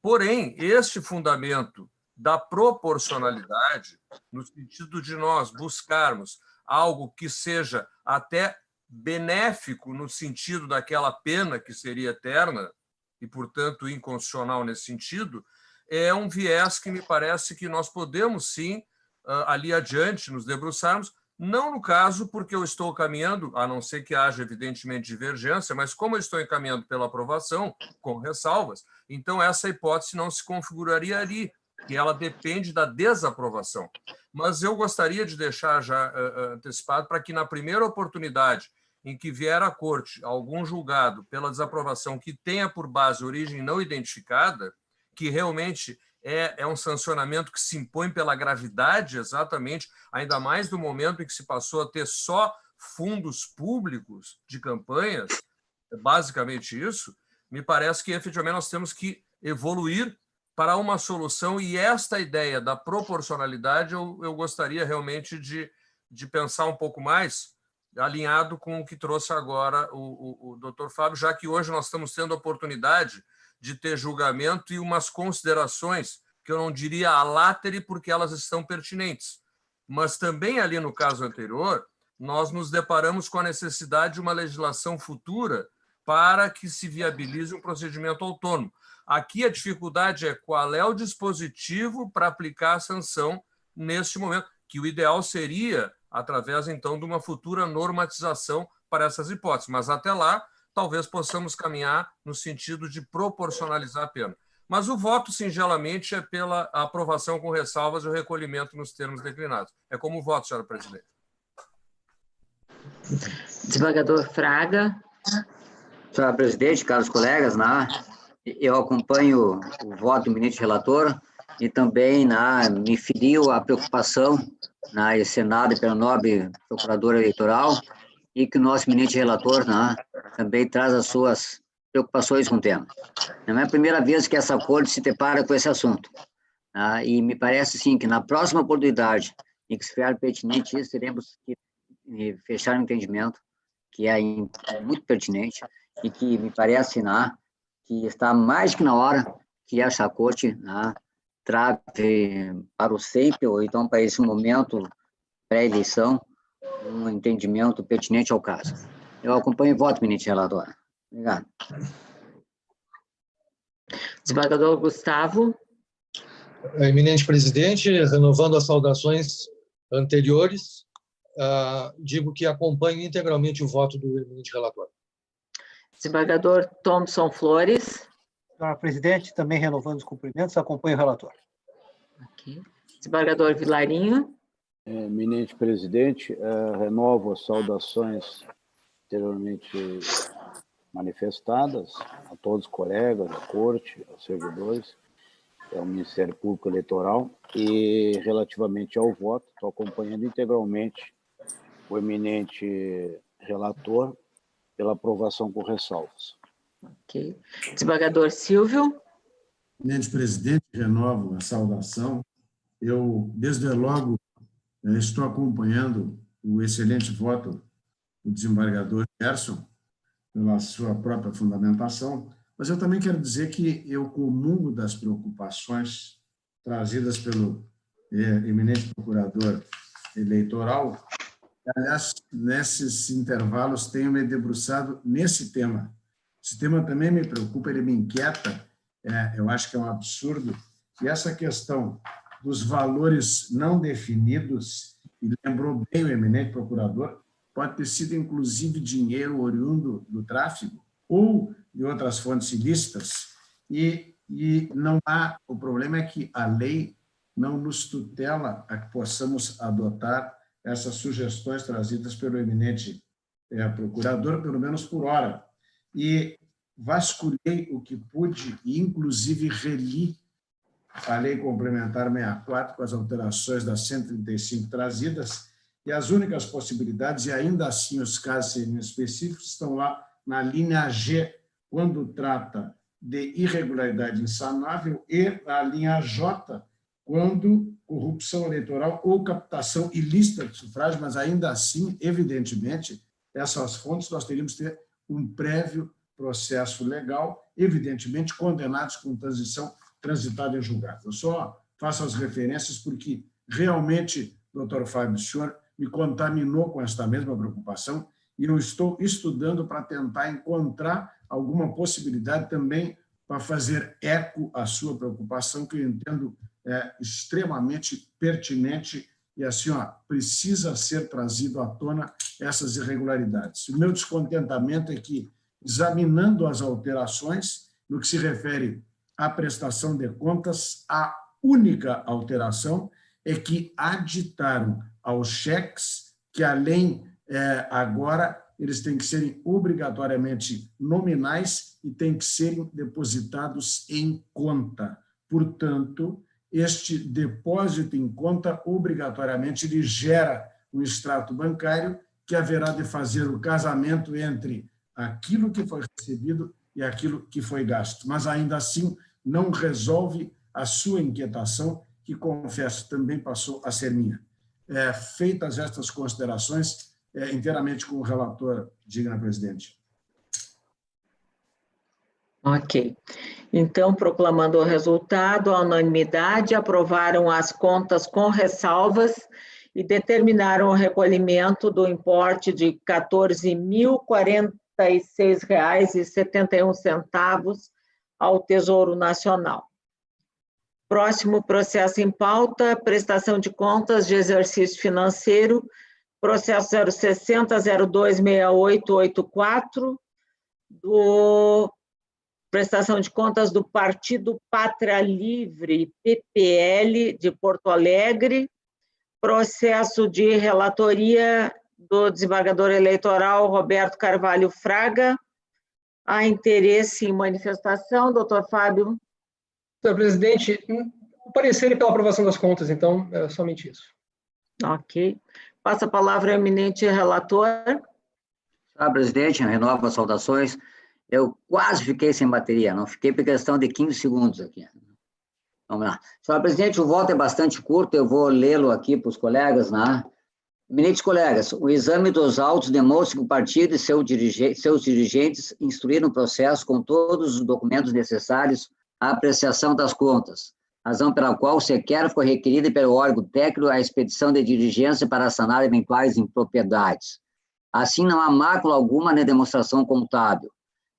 Porém, este fundamento da proporcionalidade, no sentido de nós buscarmos algo que seja até benéfico no sentido daquela pena que seria eterna, e, portanto, inconstitucional nesse sentido, é um viés que me parece que nós podemos, sim, ali adiante, nos debruçarmos, não no caso porque eu estou caminhando, a não ser que haja, evidentemente, divergência, mas como eu estou encaminhando pela aprovação, com ressalvas, então essa hipótese não se configuraria ali, que ela depende da desaprovação. Mas eu gostaria de deixar já antecipado para que, na primeira oportunidade em que vier à corte algum julgado pela desaprovação que tenha por base origem não identificada, que realmente é um sancionamento que se impõe pela gravidade, exatamente, ainda mais no momento em que se passou a ter só fundos públicos de campanhas, basicamente isso, me parece que, efetivamente, nós temos que evoluir para uma solução, e esta ideia da proporcionalidade eu gostaria realmente de pensar um pouco mais, alinhado com o que trouxe agora o doutor Fábio, já que hoje nós estamos tendo a oportunidade de ter julgamento e umas considerações que eu não diria a látere, porque elas estão pertinentes. Mas também ali no caso anterior, nós nos deparamos com a necessidade de uma legislação futura para que se viabilize um procedimento autônomo. Aqui a dificuldade é qual é o dispositivo para aplicar a sanção neste momento, que o ideal seria através, então, de uma futura normatização para essas hipóteses. Mas até lá, talvez possamos caminhar no sentido de proporcionalizar a pena. Mas o voto, singelamente, é pela aprovação com ressalvas e o recolhimento nos termos declinados. É como o voto, senhora presidente. Desembargador Fraga. Senhora presidente, caros colegas, eu acompanho o voto do ministro relator e também me filio à preocupação excenada pela nobre procuradora eleitoral, e que o nosso ministro relator também traz as suas preocupações com o tema. Não é a primeira vez que essa corte se depara com esse assunto. E me parece, sim, que na próxima oportunidade em que se for pertinente isso, teremos que fechar um entendimento que é muito pertinente e que me parece que está mais que na hora que essa corte trave para o sempre, ou então para esse momento pré-eleição, um entendimento pertinente ao caso. Eu acompanho e voto, ministro relator. Obrigado. Desembargador Gustavo. Eminente presidente, renovando as saudações anteriores, digo que acompanho integralmente o voto do eminente relator. Desembargador Thomson Flores. Senhora presidente, também renovando os cumprimentos, acompanho o relator. Okay. Desembargador Vilarinho. Eminente presidente, renovo as saudações anteriormente manifestadas a todos os colegas, à corte, aos servidores, ao Ministério Público Eleitoral, e relativamente ao voto, estou acompanhando integralmente o eminente relator pela aprovação com ressalvas. Ok. Desembargador Silvio. Eminente presidente, renovo a saudação. Eu, desde logo, estou acompanhando o excelente voto do desembargador Gerson, pela sua própria fundamentação, mas eu também quero dizer que eu comungo das preocupações trazidas pelo eminente procurador eleitoral. Aliás, nesses intervalos tenho me debruçado nesse tema. Esse tema também me preocupa, ele me inquieta, eu acho que é um absurdo, e essa questão dos valores não definidos, e lembrou bem o eminente procurador, pode ter sido, inclusive, dinheiro oriundo do tráfico ou de outras fontes ilícitas, e não há... O problema é que a lei não nos tutela a que possamos adotar essas sugestões trazidas pelo eminente procurador, pelo menos por hora. E vasculhei o que pude e, inclusive, reli a Lei Complementar 64 com as alterações das 135 trazidas, e as únicas possibilidades, e ainda assim os casos seriam específicos, estão lá na linha G, quando trata de irregularidade insanável, e na linha J, quando corrupção eleitoral ou captação ilícita de sufrágio, mas ainda assim, evidentemente, essas fontes nós teríamos que ter um prévio processo legal, evidentemente condenados com transição transitada em julgado. Eu só faço as referências porque realmente, doutor Fábio, o senhor me contaminou com esta mesma preocupação e eu estou estudando para tentar encontrar alguma possibilidade também para fazer eco à sua preocupação, que eu entendo extremamente pertinente e assim, precisa ser trazido à tona essas irregularidades. O meu descontentamento é que, examinando as alterações, no que se refere à prestação de contas, a única alteração é que aditaram aos cheques que, além, agora, eles têm que serem obrigatoriamente nominais e têm que serem depositados em conta. Portanto, este depósito em conta, obrigatoriamente, ele gera um extrato bancário que haverá de fazer o casamento entre aquilo que foi recebido e aquilo que foi gasto. Mas, ainda assim, não resolve a sua inquietação, que, confesso, também passou a ser minha. Feitas estas considerações, inteiramente com o relator, digna presidente. Ok. Então, proclamando o resultado, a unanimidade, aprovaram as contas com ressalvas e determinaram o recolhimento do importe de R$ 14.046,71 ao Tesouro Nacional. Próximo processo em pauta, prestação de contas de exercício financeiro, processo 060-026884, prestação de contas do Partido Pátria Livre, PPL, de Porto Alegre, processo de relatoria do desembargador eleitoral Roberto Carvalho Fraga. Há interesse em manifestação, doutor Fábio? Senhor presidente, o parecer é pela aprovação das contas, então, é somente isso. Ok. Passa a palavra ao eminente relator. Senhor presidente, renovo as saudações. Eu quase fiquei sem bateria, não fiquei por questão de 15 segundos aqui. Vamos lá. Senhor presidente, o voto é bastante curto, eu vou lê-lo aqui para os colegas, né? Eminentes colegas, o exame dos autos demonstra que o partido e seus dirigentes instruíram o processo com todos os documentos necessários à apreciação das contas, razão pela qual sequer foi requerida pelo órgão técnico a expedição de diligência para sanar eventuais impropriedades. Assim, não há mácula alguma na demonstração contábil.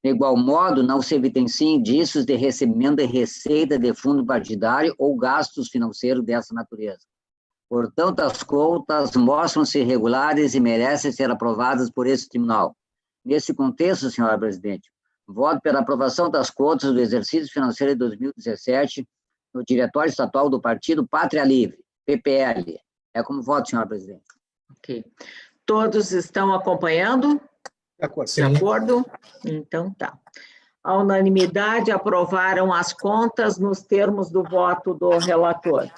De igual modo, não se evidenciam indícios de recebimento de receita de fundo partidário ou gastos financeiros dessa natureza. Portanto, as contas mostram-se regulares e merecem ser aprovadas por esse tribunal. Nesse contexto, senhora presidente, voto pela aprovação das contas do exercício financeiro de 2017 no Diretório Estadual do Partido Pátria Livre, PPL. É como voto, senhora presidente. Ok. Todos estão acompanhando? De acordo. De acordo? Então, tá. A unanimidade aprovaram as contas nos termos do voto do relator.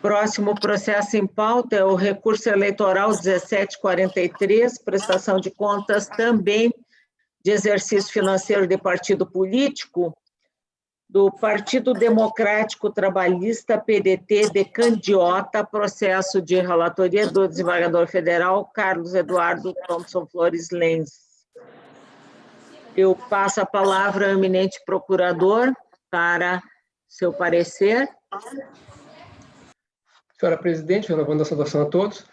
Próximo processo em pauta é o recurso eleitoral 1743, prestação de contas também de exercício financeiro de partido político, do Partido Democrático Trabalhista, PDT, de Candiota, processo de relatoria do desembargador federal Carlos Eduardo Thompson Flores Lenz. Eu passo a palavra ao eminente procurador para seu parecer. Senhora presidente, renovando a saudação a todos.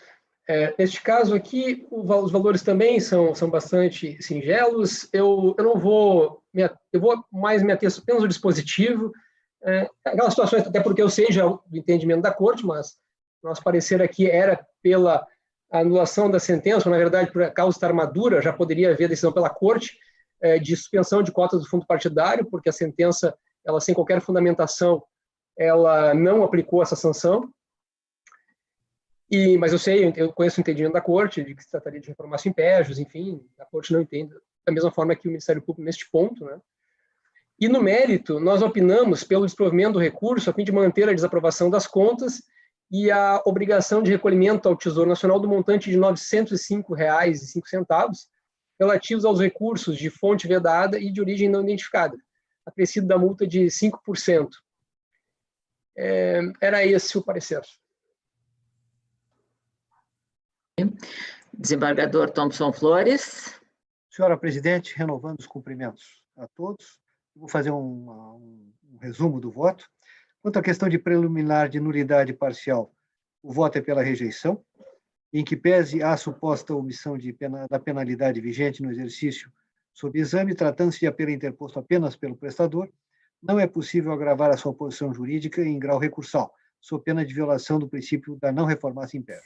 Neste caso aqui, os valores também são bastante singelos. Eu não vou, eu vou mais me ater apenas ao dispositivo. Aquelas situações, até porque eu sei já o entendimento da corte, mas nosso parecer aqui era pela anulação da sentença, ou, na verdade, por causa da armadura, já poderia haver decisão pela corte de suspensão de cotas do fundo partidário, porque a sentença, ela sem qualquer fundamentação, ela não aplicou essa sanção. Mas eu conheço o entendimento da corte, de que se trataria de reformação em pégios, enfim, a corte não entende da mesma forma que o Ministério Público neste ponto, né? E no mérito, nós opinamos pelo desprovimento do recurso a fim de manter a desaprovação das contas e a obrigação de recolhimento ao Tesouro Nacional do montante de R$ 905,05, relativos aos recursos de fonte vedada e de origem não identificada, acrescido da multa de 5%. Era esse o parecer. Desembargador Thompson Flores. Senhora presidente, renovando os cumprimentos a todos, vou fazer um resumo do voto. Quanto à questão de preliminar de nulidade parcial, o voto é pela rejeição, em que pese a suposta omissão da penalidade vigente no exercício Sob exame, tratando-se de apelo interposto apenas pelo prestador, não é possível agravar a sua posição jurídica em grau recursal, sob pena de violação do princípio da não reformatio imperio.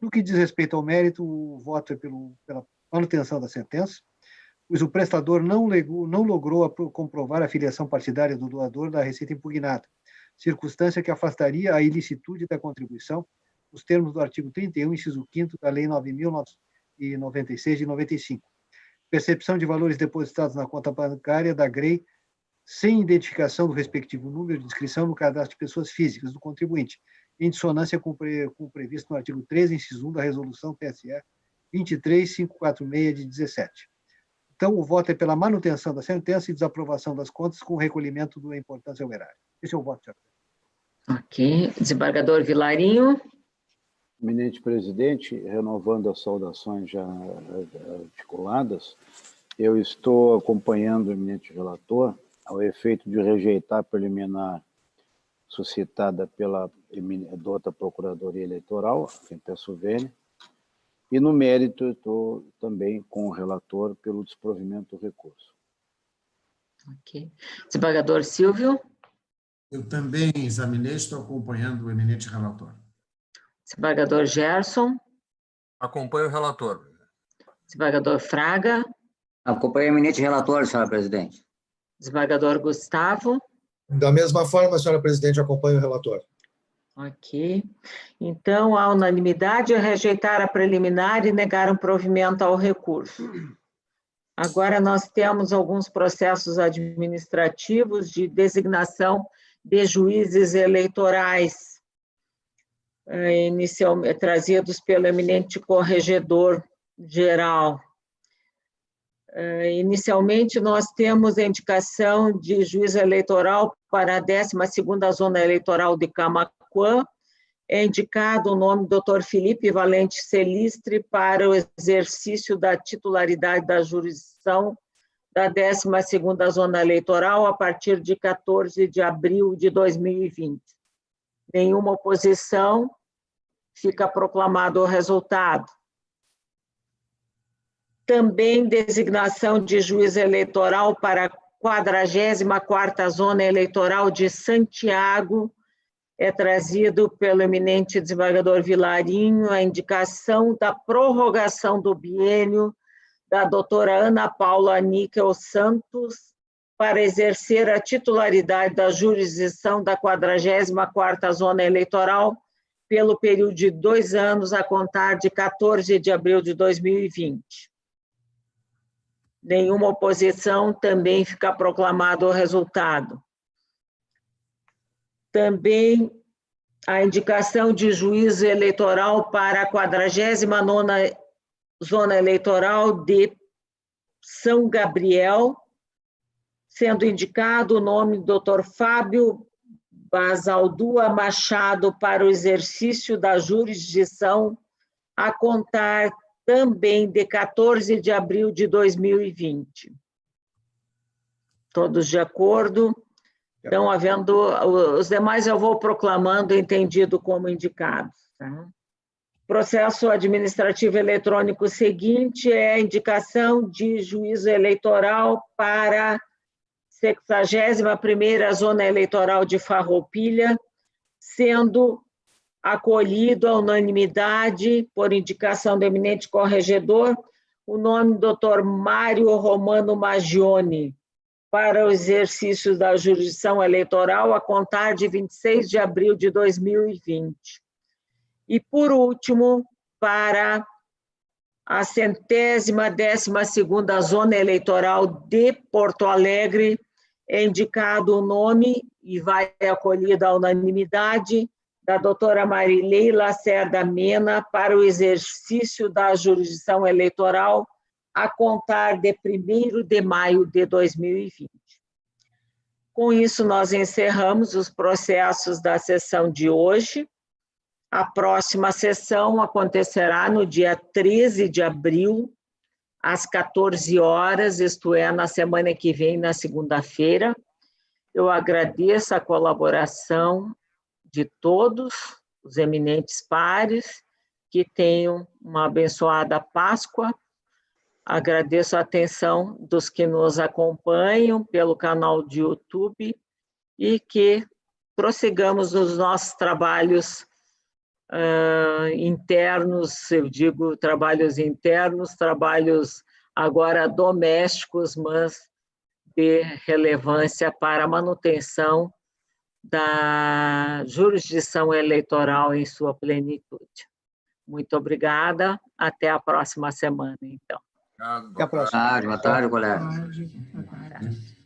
No que diz respeito ao mérito, o voto é pela manutenção da sentença, pois o prestador não logrou comprovar a filiação partidária do doador da receita impugnada, circunstância que afastaria a ilicitude da contribuição, os termos do artigo 31, inciso 5º da Lei 9.096 de 95. Percepção de valores depositados na conta bancária da GREI sem identificação do respectivo número de inscrição no cadastro de pessoas físicas do contribuinte, em dissonância com o previsto no artigo 13, inciso 1 da Resolução TSE 23546 de 17. Então, o voto é pela manutenção da sentença e desaprovação das contas com recolhimento da importância ao erário. Esse é o voto, senhor. Ok. Desembargador Vilarinho. Eminente presidente, renovando as saudações já articuladas, eu estou acompanhando o eminente relator ao efeito de rejeitar a preliminar suscitada pela outra Procuradoria Eleitoral, a quem peço vênia, e no mérito eu estou também com o relator pelo desprovimento do recurso. Ok. Desembargador Silvio. Eu também examinei, estou acompanhando o eminente relator. Desembargador Gerson. Acompanho o relator. Desembargador Fraga. Acompanho o eminente relator, senhora presidente. Desembargador Gustavo. Da mesma forma, senhora presidente, acompanho o relator. Ok. Então, a unanimidade é rejeitar a preliminar e negar um provimento ao recurso. Agora, nós temos alguns processos administrativos de designação de juízes eleitorais, inicialmente trazidos pelo eminente corregedor geral. Inicialmente, nós temos a indicação de juiz eleitoral para a 12ª Zona Eleitoral de Camaquã. É indicado o nome do Dr. Felipe Valente Celistre para o exercício da titularidade da jurisdição da 12ª Zona Eleitoral a partir de 14 de abril de 2020. Nenhuma oposição, fica proclamado o resultado. Também designação de juiz eleitoral para a 44ª Zona Eleitoral de Santiago, é trazido pelo eminente desembargador Vilarinho a indicação da prorrogação do biênio da doutora Ana Paula Níquel Santos para exercer a titularidade da jurisdição da 44ª Zona Eleitoral pelo período de 2 anos a contar de 14 de abril de 2020. Nenhuma oposição, também fica proclamado o resultado. Também a indicação de juízo eleitoral para a 49ª Zona Eleitoral de São Gabriel, sendo indicado o nome do Dr. Fábio Basaldua Machado para o exercício da jurisdição a contar também de 14 de abril de 2020. Todos de acordo? Então, havendo os demais, eu vou proclamando entendido como indicados. Tá? Processo administrativo eletrônico seguinte é a indicação de juízo eleitoral para a 61ª Zona Eleitoral de Farroupilha, sendo acolhido à unanimidade, por indicação do eminente corregedor, o nome do Dr. Mário Romano Magione, para o exercício da jurisdição eleitoral a contar de 26 de abril de 2020. E, por último, para a 112ª Zona Eleitoral de Porto Alegre, é indicado o nome e vai acolhido à unanimidade da doutora Marilei Lacerda Mena para o exercício da jurisdição eleitoral a contar de 1º de maio de 2020. Com isso, nós encerramos os processos da sessão de hoje. A próxima sessão acontecerá no dia 13 de abril, às 14 horas, isto é, na semana que vem, na segunda-feira. Eu agradeço a colaboração de todos os eminentes pares, que tenham uma abençoada Páscoa Agradeço a atenção dos que nos acompanham pelo canal de YouTube e que prossigamos os nossos trabalhos internos, eu digo trabalhos internos, trabalhos agora domésticos, mas de relevância para a manutenção da jurisdição eleitoral em sua plenitude. Muito obrigada, até a próxima semana, então. Obrigado, Até a próxima. Boa tarde, colega. Boa tarde.